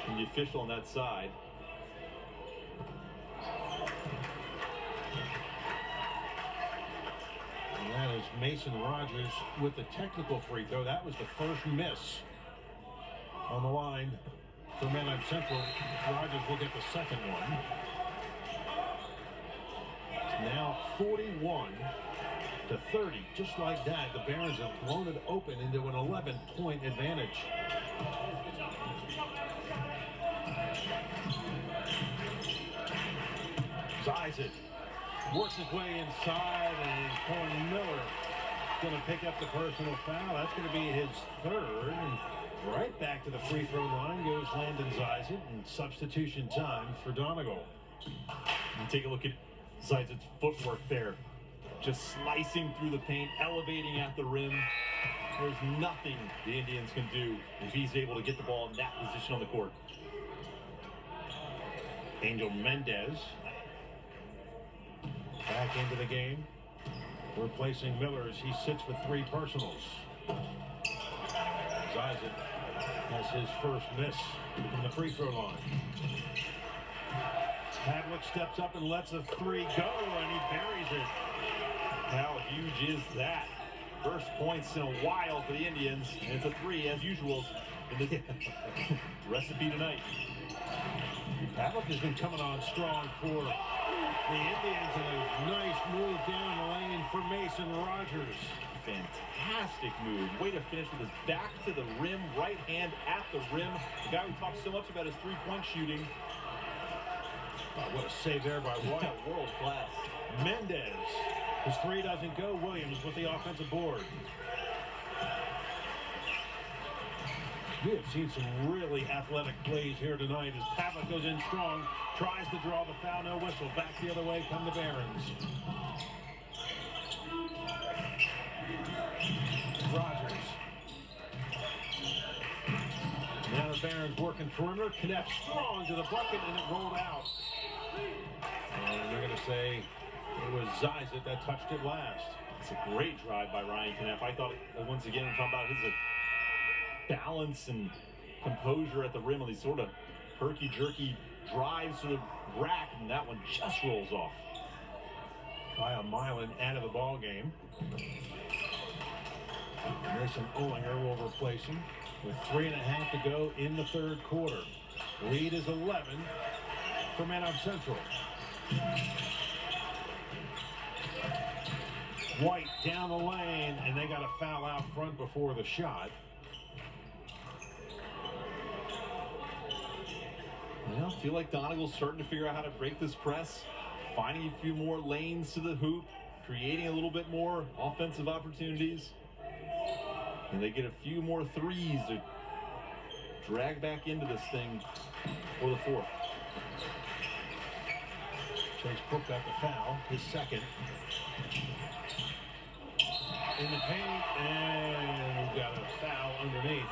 and the official on that side. And that is Mason Rogers with the technical free throw. That was the first miss on the line for Manheim Central. Rogers will get the second one. It's now 41-30. Just like that, the Barons have blown it open into an 11-point advantage. Zay's works his way inside, and Cohen Miller going to pick up the personal foul. That's going to be his third, and right back to the free throw line goes Landon Zay's, and substitution time for Donegal. And take a look at Zay's footwork there. Just slicing through the paint, elevating at the rim. There's nothing the Indians can do if he's able to get the ball in that position on the court. Angel Mendez back into the game, replacing Miller as he sits with three personals. Zay's has his first miss from the free throw line. Pavlik steps up and lets a three go, and he buries it. How huge is that? First points in a while for the Indians, and it's a three as usual in the recipe tonight. Pavlik has been coming on strong for the Indians, and a nice move down the lane for Mason Rogers. Fantastic move. Way to finish with his back to the rim, right hand at the rim. The guy we talked so much about his three-point shooting. Oh, what a save there by White. World class. Mendez. His three doesn't go. Williams with the offensive board. We have seen some really athletic plays here tonight as Pavlik goes in strong, tries to draw the foul, no whistle. Back the other way come the Barons. Rogers. Now the Barons working perimeter, connect strong to the bucket, and it rolled out. And they're going to say it was Zay's that touched it last. It's a great drive by Ryan Knapp. I thought, once again, I'm talking about his balance and composure at the rim on these sort of herky-jerky drives to the rack, and that one just rolls off. Kyle Milan out of the ball game. Mason Olinger will replace him with 3.5 to go in the third quarter. Lead is 11 for Manheim Central. White down the lane, and they got a foul out front before the shot. Yeah, I feel like Donegal's starting to figure out how to break this press, finding a few more lanes to the hoop, creating a little bit more offensive opportunities. And they get a few more threes to drag back into this thing for the fourth. Chase Brook got the foul, his second. In the paint, and we've got a foul underneath.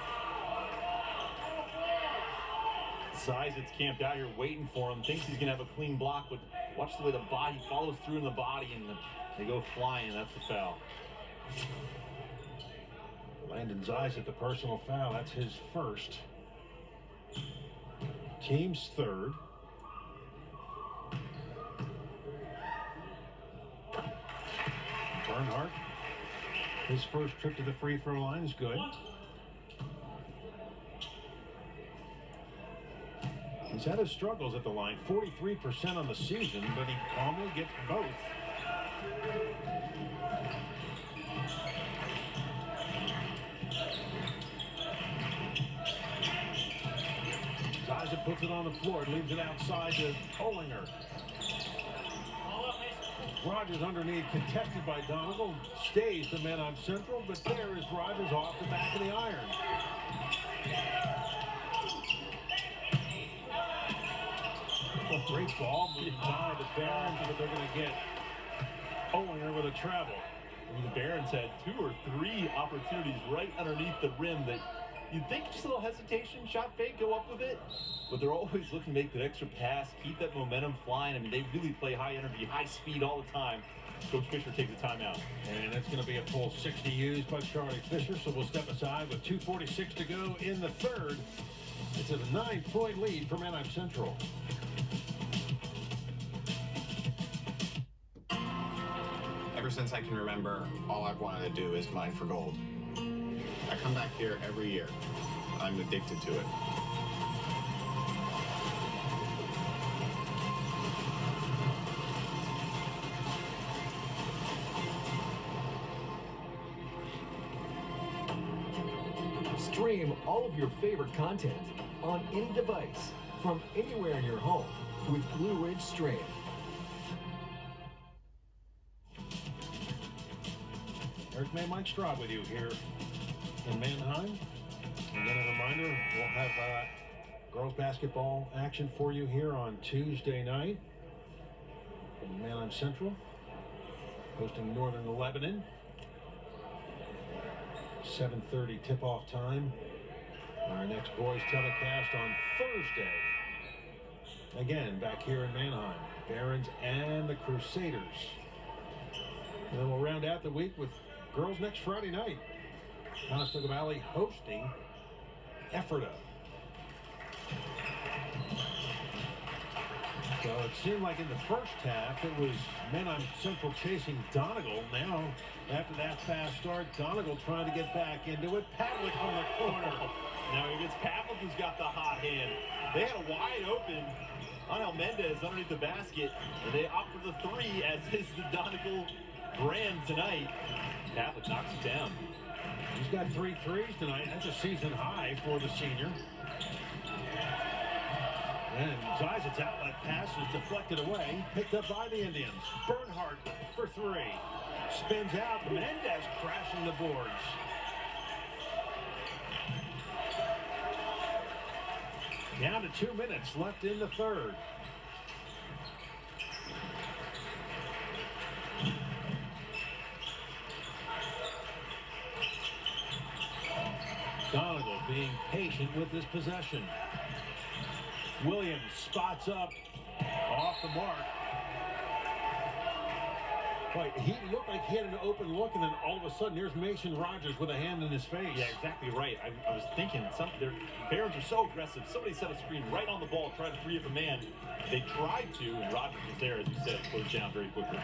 Zizic's camped out here waiting for him, thinks he's going to have a clean block, but watch the way the body follows through in the body, and they go flying. That's the foul. Landon Zizic, the personal foul. That's his first. Team's third. Bernhardt, his first trip to the free throw line is good. He's had his struggles at the line, 43% on the season, but he calmly gets both. Zizic puts it on the floor, leaves it outside to Olinger. Rogers underneath, contested by Donegal, stays the man on Central, but there is Rogers off the back of the iron. A great ball moving by the Barons, but they're going to get Olinger with a travel. I mean, the Barons had 2 or 3 opportunities right underneath the rim that you'd think just a little hesitation, shot fake, go up with it, but they're always looking to make that extra pass, keep that momentum flying. I mean, they really play high energy, high speed all the time. Coach Fisher takes a timeout. And it's going to be a full 60 used by Charlie Fisher, so we'll step aside with 2:46 to go in the third. It's a 9-point lead for Manheim Central. Ever since I can remember, all I've wanted to do is mine for gold. I come back here every year. I'm addicted to it. Stream all of your favorite content on any device from anywhere in your home with Blue Ridge Stream. Eric May, Mike Straub with you here in Manheim. Again, a reminder, we'll have girls basketball action for you here on Tuesday night. Manheim Central hosting Northern Lebanon. 7:30 tip-off time. Our next boys telecast on Thursday. Again, back here in Manheim, Barons and the Crusaders. And then we'll round out the week with girls next Friday night. Conestoga Valley hosting Ephrata. So it seemed like in the first half it was Manheim Central chasing Donegal. Now, after that fast start, Donegal trying to get back into it. Pavlik from the corner. Now it's Pavlik who's got the hot hand. They had a wide open Angel Mendez underneath the basket, and they opt for the 3, as is the Donegal brand tonight. Pavlik knocks it down. He's got 3 threes tonight. That's a season high for the senior. And Zizic's outlet pass is deflected away, picked up by the Indians. Bernhardt for 3. Spins out, Mendez crashing the boards. Down to 2 minutes left in the third. Donegal being patient with this possession. Williams spots up off the mark. Right, he looked like he had an open look, and then all of a sudden there's Mason Rogers with a hand in his face. Yeah, exactly right. I was thinking, the Barons are so aggressive. Somebody set a screen right on the ball, trying to free up a man. They tried to, and Rogers was there, as you said, closed down very quickly.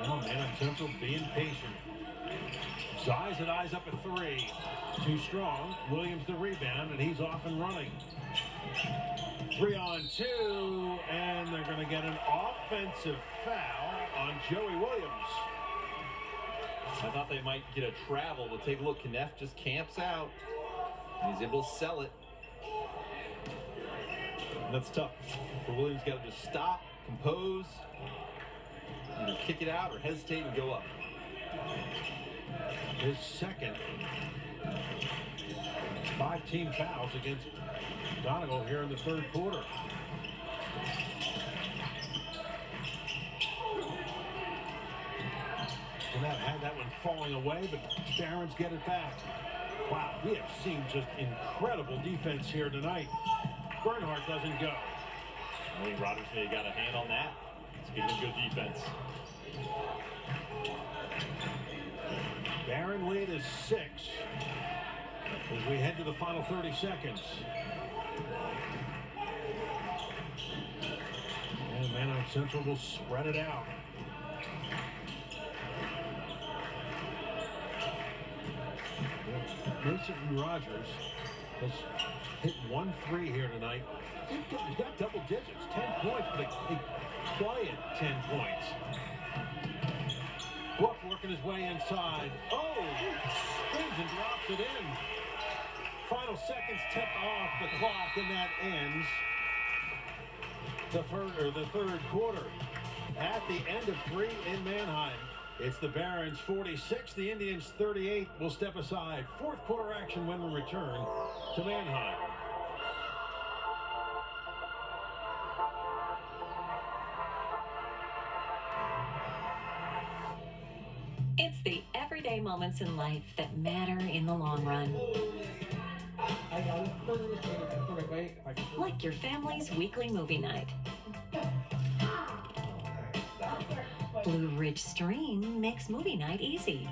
Well, Manheim Central being patient. Size and eyes up at 3. Too strong. Williams the rebound, and he's off and running. 3-on-2, and they're going to get an offensive foul on Joey Williams. I thought they might get a travel, but take a look. Kneff just camps out. And he's able to sell it. And that's tough for Williams. Got to just stop, compose, either kick it out or hesitate and go up. His second. 5 team fouls against Donegal here in the third quarter. Kneff had that one falling away, but Barons get it back. Wow, we have seen just incredible defense here tonight. Bernhardt doesn't go. I think Rogers may have got a hand on that. Speaking of good defense. Barron lead is 6 as we head to the final 30 seconds. And Manheim Central will spread it out. Mason Rogers has hit 1 3 here tonight. He's got double digits, 10 points, but a quiet 10 points. Book working his way inside. Oh, spins and drops it in. Final seconds tick off the clock, and that ends the third quarter. At the end of 3 in Manheim, it's the Barons 46, the Indians 38. We'll step aside. Fourth quarter action when we return to Manheim. It's the everyday moments in life that matter in the long run. Like your family's weekly movie night. Blue Ridge Stream makes movie night easy.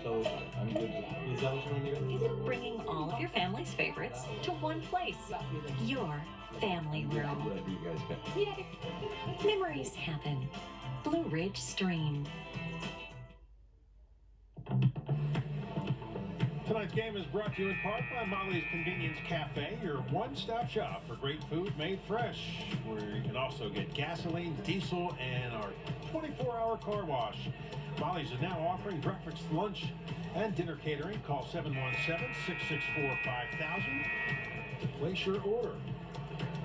So I'm good. Is that what you're doing? It's bringing all of your family's favorites to one place. Your family room. Memories happen. Blue Ridge Stream. Tonight's game is brought to you in part by Molly's Convenience Cafe, your one-stop shop for great food made fresh, where you can also get gasoline, diesel, and our 24-hour car wash. Molly's is now offering breakfast, lunch, and dinner catering. Call 717-664-5000 to place your order.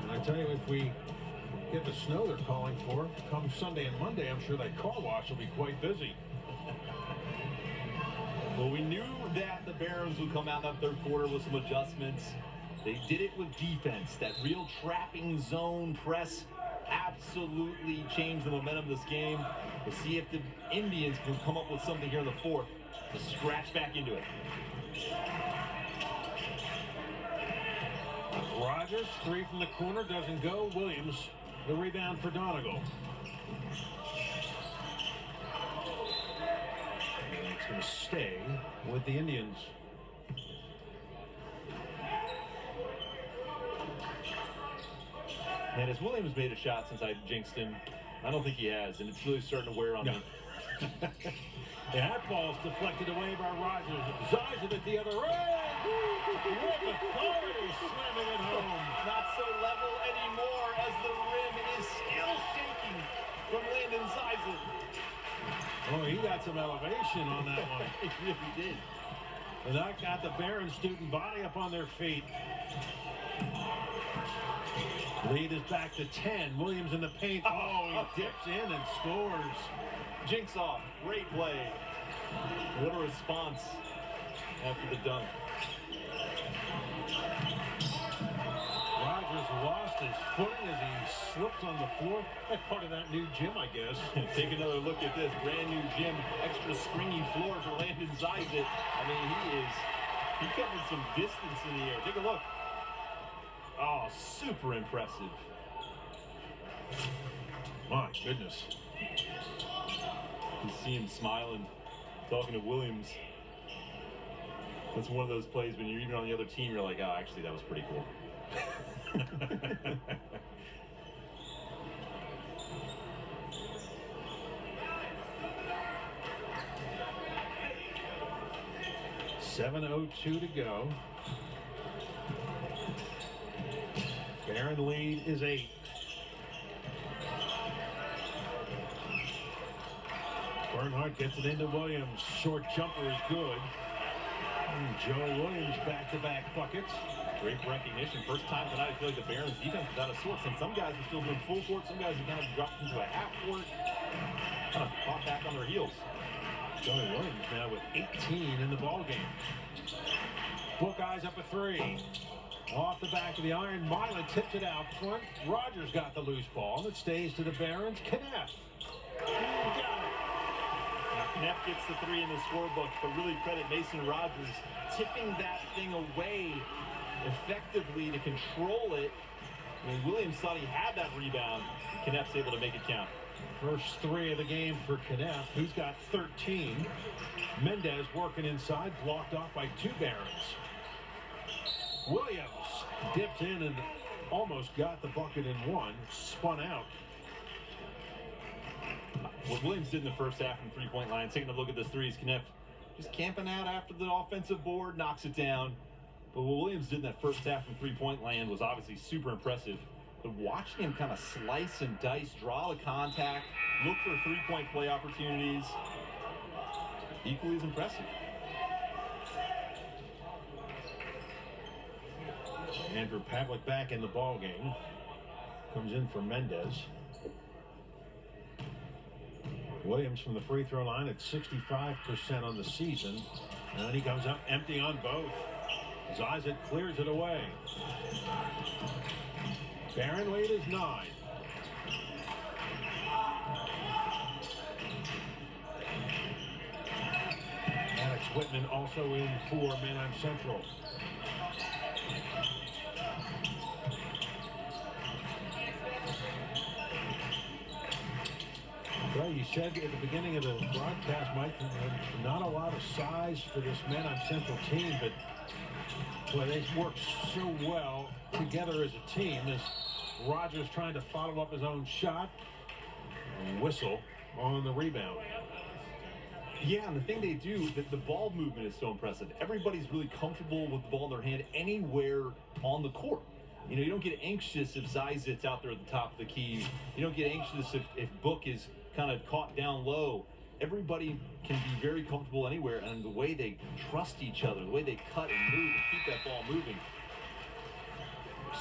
And I tell you, if we get the snow they're calling for, come Sunday and Monday, I'm sure that car wash will be quite busy. Well, we knew that the Barons would come out in that third quarter with some adjustments. They did it with defense. That real trapping zone press absolutely changed the momentum of this game. We'll see if the Indians can come up with something here in the fourth to scratch back into it. Rogers, 3 from the corner, doesn't go. Williams, the rebound for Donegal. It's going to stay with the Indians. Man, has Williams made a shot since I jinxed him? I don't think he has, and it's really starting to wear on me. Yeah, that ball's deflected away by Rogers. Zies it at the other end. With authority, slamming it home. Not so level anymore as the rim is still shaking from Landon Zizet. Oh, he got some elevation on that one. He really did. And that got the Barron student body up on their feet. Lead is back to 10. Williams in the paint. Oh, he dips in and scores. Jinx off. Great play. What a response after the dunk. Rogers lost his footing as he slips on the floor. That's part of that new gym, I guess. Take another look at this brand new gym. Extra springy floor for Landon Zizet. I mean, he covered some distance in the air. Take a look. Oh, super impressive. My goodness. You see him smiling, talking to Williams. That's one of those plays when you're even on the other team, you're like, oh, actually, that was pretty cool. 7:02 to go. Barron lead is 8. Bernhardt gets it into Williams. Short jumper is good. And Joe Williams back-to-back buckets. Great recognition. First time tonight, I feel like the Barons defense is out of sorts. And some guys are still doing full court. Some guys have kind of dropped into a half court. Kind of caught back on their heels. Joe Williams now with 18 in the ballgame. Buckeyes up a 3. Off the back of the iron. Milan tips it out front. Rogers got the loose ball. It stays to the Barons. Knapp. Got it. Knapp gets the 3 in the scorebook, but really credit Mason Rogers tipping that thing away effectively to control it. I mean, Williams thought he had that rebound. Knapp's able to make it count. First 3 of the game for Knapp. He's got 13. Mendez working inside, blocked off by 2 Barons. Williams dipped in and almost got the bucket in 1. Spun out. What Williams did in the first half from three-point line, taking a look at this threes, Knapp just camping out after the offensive board, knocks it down. But what Williams did in that first half from three-point land was obviously super impressive. But watching him kind of slice and dice, draw the contact, look for three-point play opportunities, equally as impressive. Andrew Pavlik back in the ballgame. Comes in for Mendez. Williams from the free throw line at 65% on the season. And he comes up empty on both. Zizek clears it away. Barron lead is 9. Alex Whitman also in for Manheim Central. Well, you said at the beginning of the broadcast, Mike, not a lot of size for this Manheim Central team, but boy, they work so well together as a team as Rogers trying to follow up his own shot. Whistle on the rebound. Yeah, and the thing they do, the ball movement is so impressive. Everybody's really comfortable with the ball in their hand anywhere on the court. You know, you don't get anxious if Zizek's out there at the top of the key. You don't get anxious if Book is kind of caught down low. Everybody can be very comfortable anywhere, and the way they trust each other, the way they cut and move and keep that ball moving.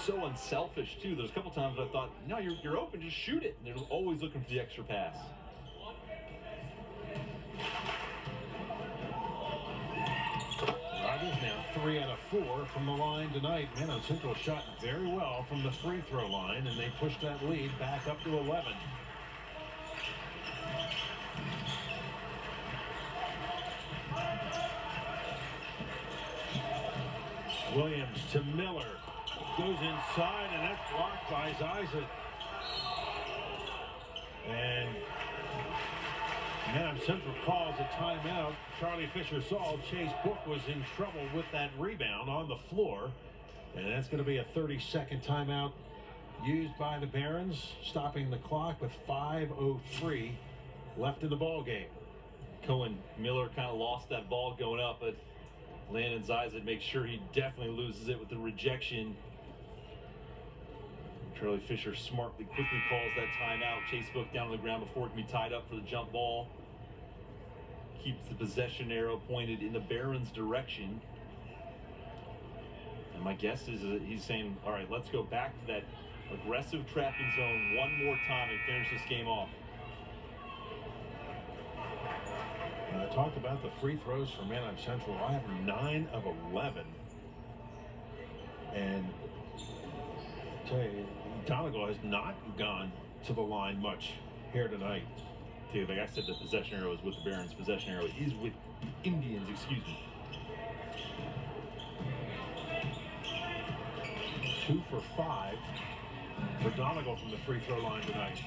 So unselfish, too. There's a couple times I thought, no, you're open, just shoot it. And they're always looking for the extra pass. Rogers now 3 out of 4 from the line tonight. Manheim Central shot very well from the free throw line, and they pushed that lead back up to 11. Williams to Miller. Goes inside, and that's blocked by Zizek. And Manheim Central calls a timeout. Charlie Fisher saw Chase Book was in trouble with that rebound on the floor. And that's going to be a 30-second timeout used by the Barons, stopping the clock with 5:03 left in the ball game. Cohen Miller kind of lost that ball going up, but Landon Zizek makes sure he definitely loses it with the rejection. Charlie Fisher smartly quickly calls that timeout. Chase Book down on the ground before it can be tied up for the jump ball. Keeps the possession arrow pointed in the Barons' direction. And my guess is that he's saying, all right, let's go back to that aggressive trapping zone one more time and finish this game off. I talked about the free throws for Manheim Central. I have 9 of 11. And I tell you, Donegal has not gone to the line much here tonight. Dude, like I said, the possession arrow is with the Barons. Possession arrow is with the Indians, excuse me. 2 for 5 for Donegal from the free throw line tonight.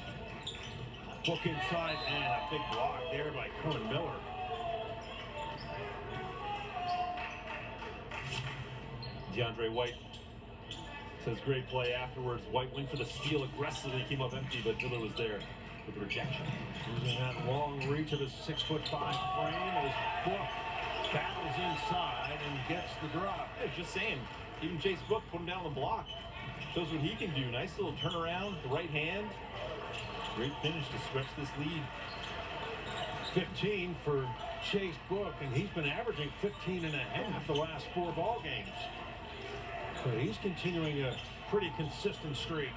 Book inside, and a big block there by Cohen Miller. DeAndre White says great play afterwards. White went for the steal aggressively, came up empty, but Miller was there with the rejection. Using that long reach of his 6'5" frame as Book Battles inside and gets the drop. I was just saying, even Chase Book put him down on the block. Shows what he can do. Nice little turnaround, the right hand. Great finish to stretch this lead. 15 for Chase Book, and he's been averaging 15 and a half the last 4 ball games. So he's continuing a pretty consistent streak.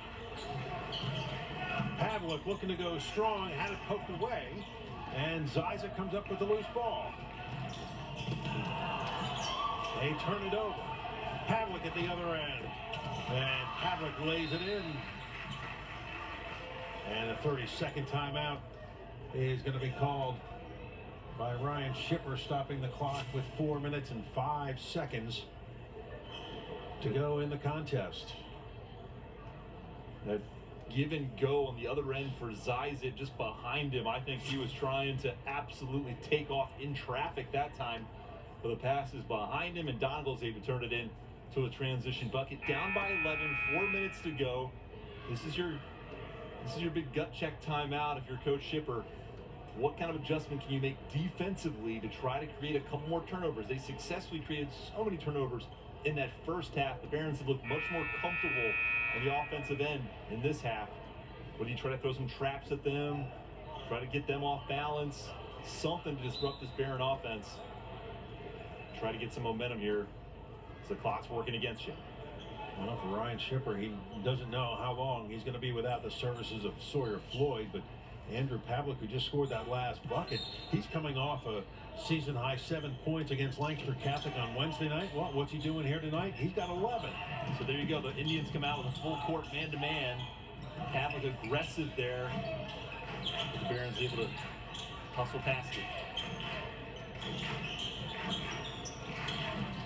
Pavlik looking to go strong, had it poked away, and Ziza comes up with the loose ball. They turn it over. Pavlik at the other end, and Pavlik lays it in. And a 30-second timeout is going to be called by Ryan Shipper, stopping the clock with 4 minutes and 5 seconds to go in the contest. That give and go on the other end for Ziza just behind him. I think he was trying to absolutely take off in traffic that time. But the pass is behind him, and Donegal's able to turn it in to a transition bucket. Down by 11, 4 minutes to go. This is your big gut check timeout if you're Coach Shipper. What kind of adjustment can you make defensively to try to create a couple more turnovers? They successfully created so many turnovers in that first half. The Barons have looked much more comfortable on the offensive end in this half. What do you try to throw some traps at them? Try to get them off balance? Something to disrupt this Baron offense. Try to get some momentum here as the clock's working against you. Well, for Ryan Shipper, he doesn't know how long he's going to be without the services of Sawyer Floyd, but Andrew Pavlik, who just scored that last bucket, he's coming off a season-high 7 points against Lancaster Catholic on Wednesday night. Well, what's he doing here tonight? He's got 11. So there you go. The Indians come out with a full court man-to-man. Pavlik aggressive there. But the Barons able to hustle past it.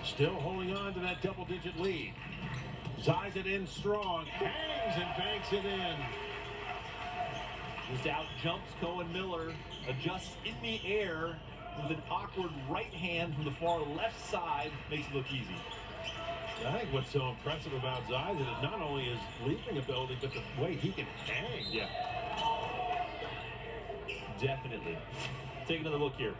Still holding on to that double-digit lead. Zies it in strong, hangs and banks it in. Just out jumps Cohen Miller, adjusts in the air with an awkward right hand from the far left side, makes it look easy. I think what's so impressive about Zies is not only his leaping ability, but the way he can hang. Yeah. Definitely. Take another look here.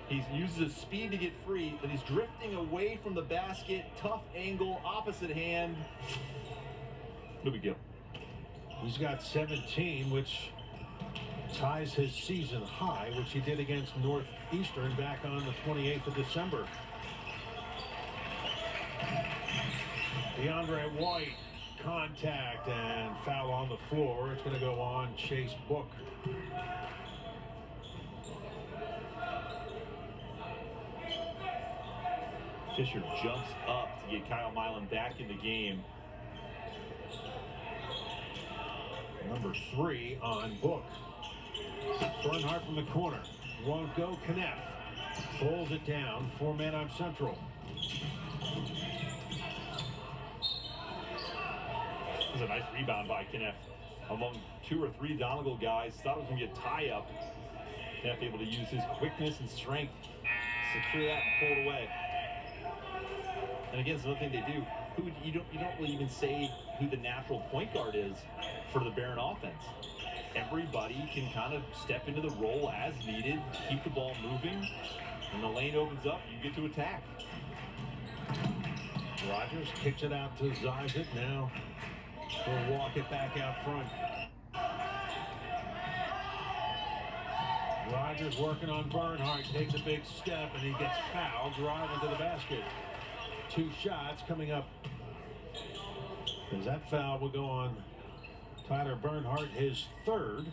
He uses his speed to get free, then he's drifting away from the basket, tough angle, opposite hand. No big deal. He's got 17, which ties his season high, which he did against Northeastern back on the 28th of December. DeAndre White, contact and foul on the floor. It's going to go on Chase Book. Fisher jumps up to get Kyle Milan back in the game. Number 3 on Book. Bernhardt from the corner. Won't go. Kneff pulls it down for Man-Up Central. This is a nice rebound by Kneff. Among 2 or 3 Donegal guys, thought it was going to be a tie-up. Kneff able to use his quickness and strength, secure that and pull it away. And again, it's another thing they do. You don't really even say who the natural point guard is for the Baron offense. Everybody can kind of step into the role as needed, keep the ball moving. When the lane opens up, you get to attack. Rogers kicks it out to Zizic. Now he'll walk it back out front. Rogers working on Bernhardt, takes a big step, and he gets fouled, driving to the basket. 2 shots coming up. Because that foul will go on Tyler Bernhardt, his 3rd.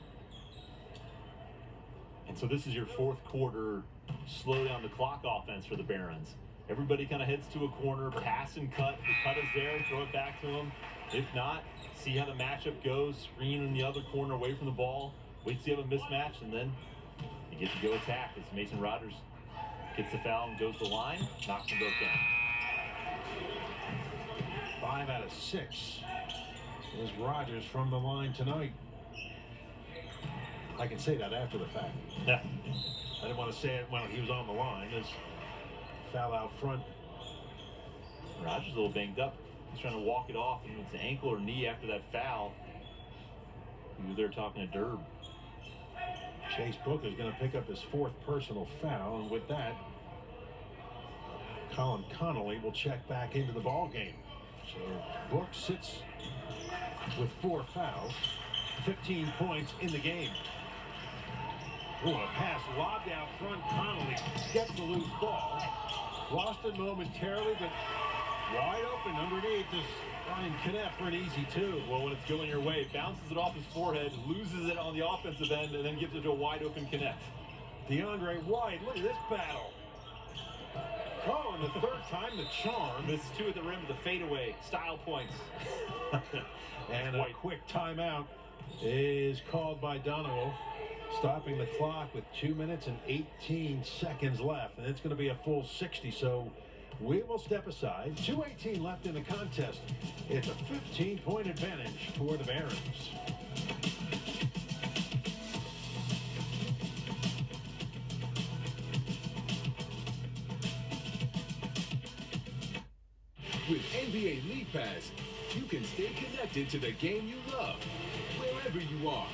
And so this is your 4th quarter slow down the clock offense for the Barons. Everybody kind of heads to a corner, pass and cut. The cut is there, throw it back to them. If not, see how the matchup goes, screen in the other corner away from the ball, wait to see you have a mismatch, and then you get to go attack as Mason Rogers gets the foul and goes to the line, knocks them both down. 5 out of 6 is Rogers from the line tonight. I can say that after the fact. Yeah. I didn't want to say it when he was on the line. There's foul out front. Rogers a little banged up. He's trying to walk it off, and it's an ankle or knee after that foul. He was there talking to Derb. Chase Book is going to pick up his 4th personal foul, and with that, Colin Connolly will check back into the ball game. So Brooks sits with 4 fouls, 15 points in the game. Ooh, a pass lobbed out front. Connolly gets the loose ball. Lost it momentarily, but wide open underneath is Ryan Kneff for an easy 2. Well, when it's going your way, bounces it off his forehead, loses it on the offensive end, and then gives it to a wide open Kneff. DeAndre White, look at this battle. Oh, and the third time the charm. Missed 2 at the rim with the fadeaway. Style points. And a quick timeout is called by Donegal, stopping the clock with 2 minutes and 18 seconds left. And it's going to be a full 60, so we will step aside. 2:18 left in the contest. It's a 15-point advantage for the Barons. With NBA League Pass, you can stay connected to the game you love, wherever you are.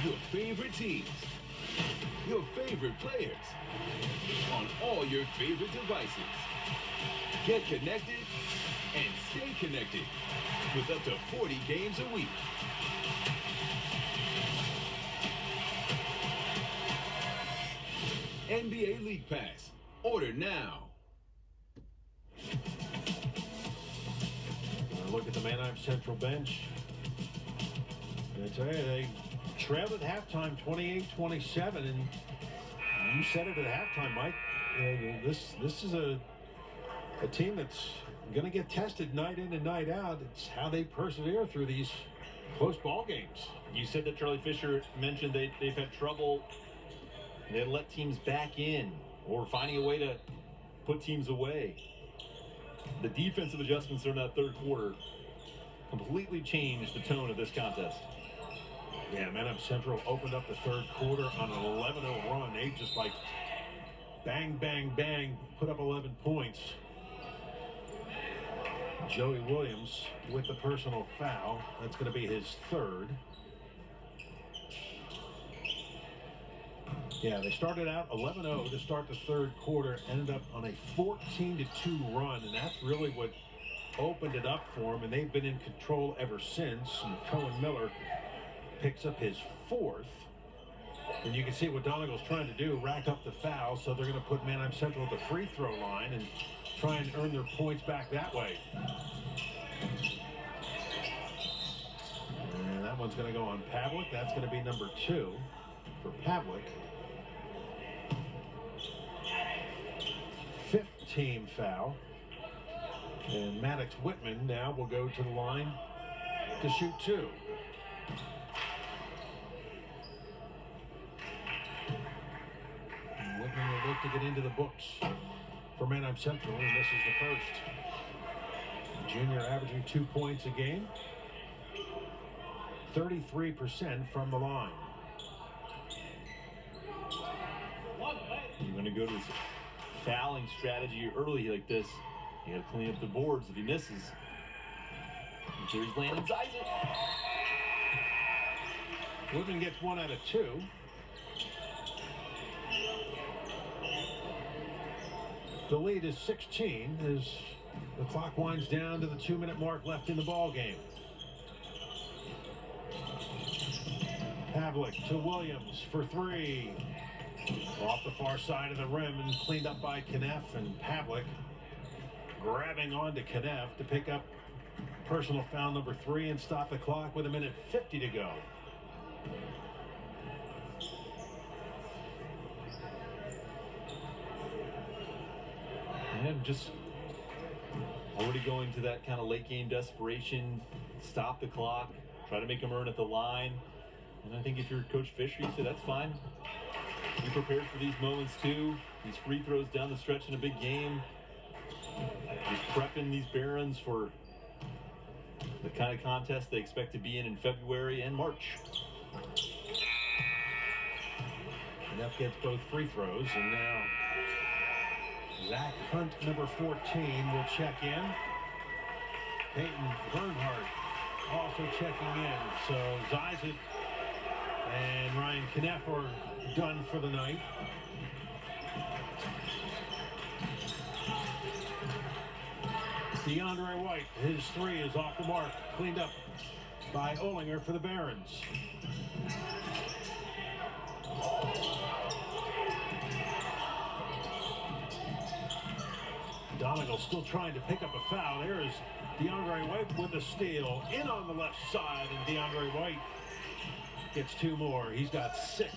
Your favorite teams, your favorite players, on all your favorite devices. Get connected and stay connected with up to 40 games a week. NBA League Pass. Order now. Look at the Manheim Central bench. I tell you, they trailed at halftime 28-27, and you said it at halftime, Mike. This is a team that's going to get tested night in and night out. It's how they persevere through these close ball games. You said that Charlie Fisher mentioned they've had trouble. They let teams back in or finding a way to put teams away. The defensive adjustments during that third quarter completely changed the tone of this contest. Yeah, Manheim Central opened up the third quarter on an 11-0 run. They just like bang, bang, bang, put up 11 points. Joey Williams with the personal foul. That's going to be his third. Yeah, they started out 11-0 to start the third quarter, ended up on a 14-2 run, and that's really what opened it up for them, and they've been in control ever since. And Cohen Miller picks up his 4th, and you can see what Donegal's trying to do, rack up the fouls, so they're going to put Manheim Central at the free throw line and try and earn their points back that way. And that one's going to go on Pavlik. That's going to be number 2 for Pavlik. 5th team foul. And Maddox Whitman now will go to the line to shoot 2. And Whitman will look to get into the books for Manheim Central, and this is the first. Junior averaging 2 points a game. 33% from the line. You're going to go to this fouling strategy early like this. You got to clean up the boards if he misses. And there's Landon's Isaac. Whitman gets 1 out of 2. The lead is 16 as the clock winds down to the 2-minute mark left in the ball game. Pavlik to Williams for 3. Off the far side of the rim and cleaned up by Kneff, and Pavlik grabbing onto Kneff to pick up personal foul number 3 and stop the clock with 1:50 to go. And just already going to that kind of late game desperation, stop the clock, try to make them earn at the line. And I think if you're Coach Fisher, you say that's fine. Be prepared for these moments too. These free throws down the stretch in a big game. Just prepping these Barons for the kind of contest they expect to be in February and March. Kneff gets both free throws, and now Zach Hunt, number 14, will check in. Peyton Bernhardt also checking in. So Zizek and Ryan Kneff are done for the night. DeAndre White, his three is off the mark. Cleaned up by Olinger for the Barons. Donegal still trying to pick up a foul. There is DeAndre White with a steal. In on the left side, and DeAndre White gets two more. He's got 6.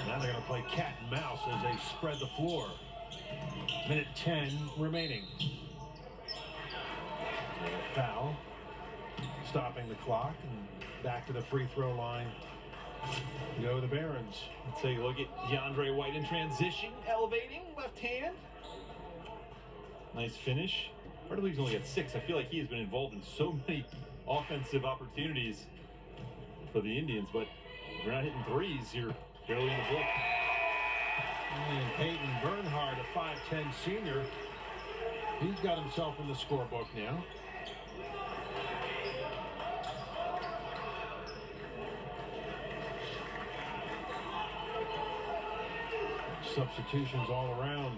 Now they're going to play cat and mouse as they spread the floor. Minute 10 remaining. And a foul. Stopping the clock and back to the free throw line. Go the Barons. Let's take a look at DeAndre White in transition, elevating, left hand. Nice finish. Hard to believe he's only got 6. I feel like he has been involved in so many offensive opportunities for the Indians, but if you're not hitting threes, you're barely in the book. And Peyton Bernhardt, a 5'10 senior, he's got himself in the scorebook now. Substitutions all around.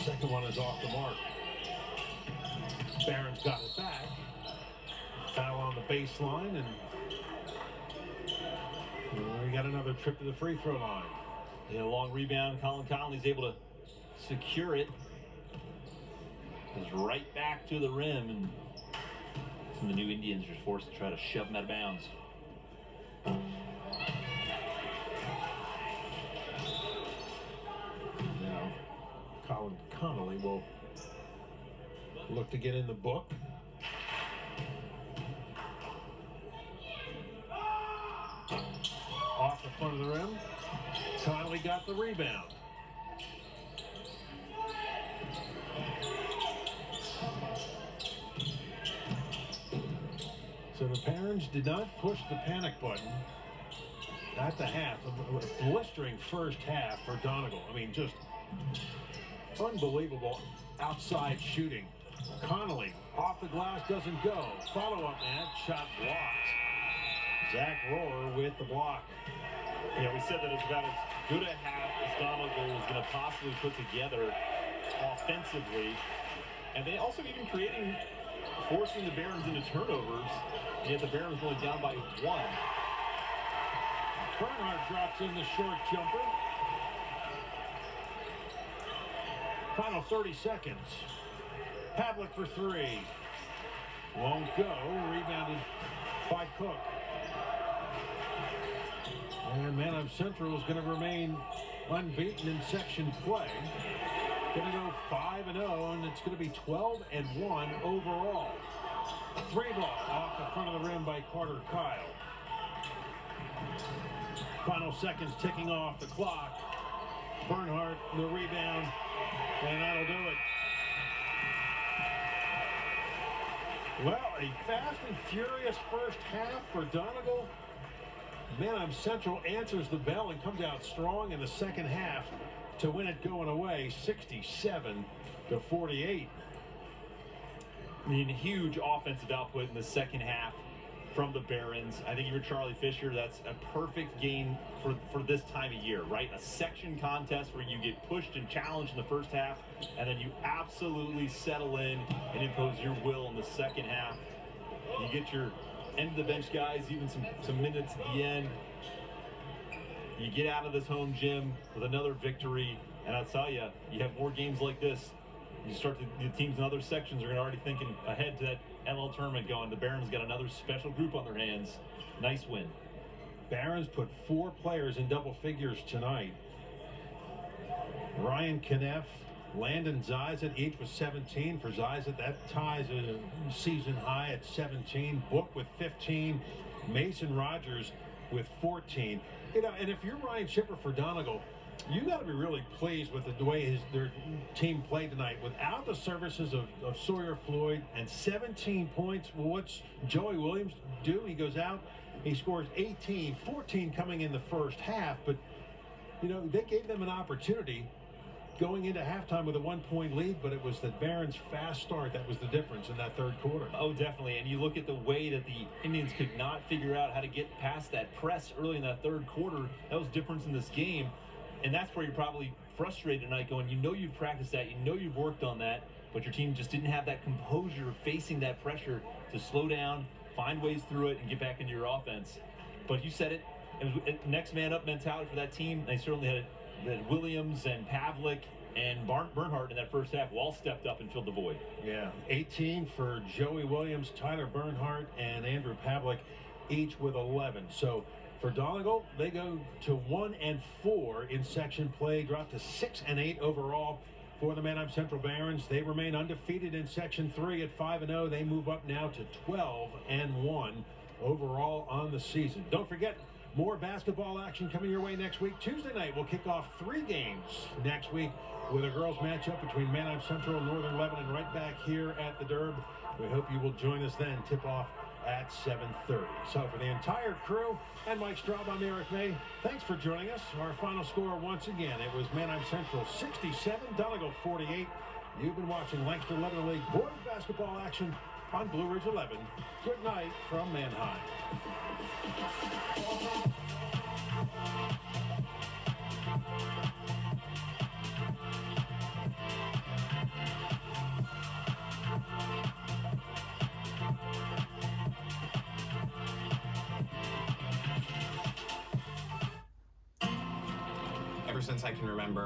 Second one is off the mark. Barron's got it back. Foul on the baseline, and we got another trip to the free throw line. Yeah, a long rebound. Colin Conley's able to secure it. Goes right back to the rim, and the new Indians are forced to try to shove him out of bounds. Now, Colin Connolly will look to get in the book. Off the front of the rim. Connolly got the rebound. So the Barons did not push the panic button at the half. A blistering first half for Donegal. I mean, just unbelievable outside shooting. Connolly off the glass, doesn't go. Follow-up net, shot blocked. Zach Rohrer with the block. Yeah, we said that it's about as good a half as Donegal was going to possibly put together offensively. And they also even forcing the Barons into turnovers, and yet the Barons going down by 1. Bernhardt drops in the short jumper. Final 30 seconds. Pavlik for 3. Won't go. Rebounded by Cook. And Manheim Central is going to remain unbeaten in section play. Going to go 5-0, and it's going to be 12-1 overall. 3 ball off the front of the rim by Carter Kyle. Final seconds ticking off the clock. Bernhardt, the rebound, and that'll do it. Well, a fast and furious first half for Donegal. Manheim Central answers the bell and comes out strong in the second half to win it going away, 67-48. I mean, huge offensive output in the second half from the Barons. I think if you're Charlie Fisher, that's a perfect game for this time of year, right? A section contest where you get pushed and challenged in the first half, and then you absolutely settle in and impose your will in the second half. You get your end of the bench guys, even some minutes at the end. You get out of this home gym with another victory, and I'll tell you, you have more games like this. You start the teams in other sections are already thinking ahead to that NL tournament going. The Barons got another special group on their hands. Nice win. Barons put 4 players in double figures tonight. Ryan Kneff, Landon Zizet, each with 17. For Zizet, that ties a season high at 17. Book with 15. Mason Rogers with 14. You know, and if you're Ryan Chipper for Donegal, you got to be really pleased with the way their team played tonight. Without the services of Sawyer Floyd and 17 points, well, what's Joey Williams do? He goes out, he scores 18, 14 coming in the first half. But, you know, they gave them an opportunity going into halftime with a 1-point lead, but it was the Barons' fast start that was the difference in that third quarter. Oh, definitely. And you look at the way that the Indians could not figure out how to get past that press early in that third quarter. That was difference in this game. And that's where you're probably frustrated tonight going, you know you've practiced that, you know you've worked on that, but your team just didn't have that composure facing that pressure to slow down, find ways through it, and get back into your offense. But you said it was a next man up mentality for that team. They certainly had Williams and Pavlik and Bernhardt in that first half who all stepped up and filled the void. Yeah, 18 for Joey Williams, Tyler Bernhardt, and Andrew Pavlik, each with 11. So for Donegal, they go to 1-4 in section play, drop to 6-8 overall. For the Manheim Central Barons, they remain undefeated in section 3 at 5-0. They move up now to 12-1 overall on the season. Don't forget, more basketball action coming your way next week. Tuesday night, we'll kick off 3 games next week with a girls matchup between Manheim Central and Northern Lebanon right back here at the Derb. We hope you will join us then. Tip off at 7:30. So for the entire crew and Mike Straub, I'm Eric May. Thanks for joining us. Our final score once again, it was Manheim Central 67, Donegal 48. You've been watching Lancaster Lebanon League boys basketball action on Blue Ridge 11. Good night from Manheim. Ever since I can remember,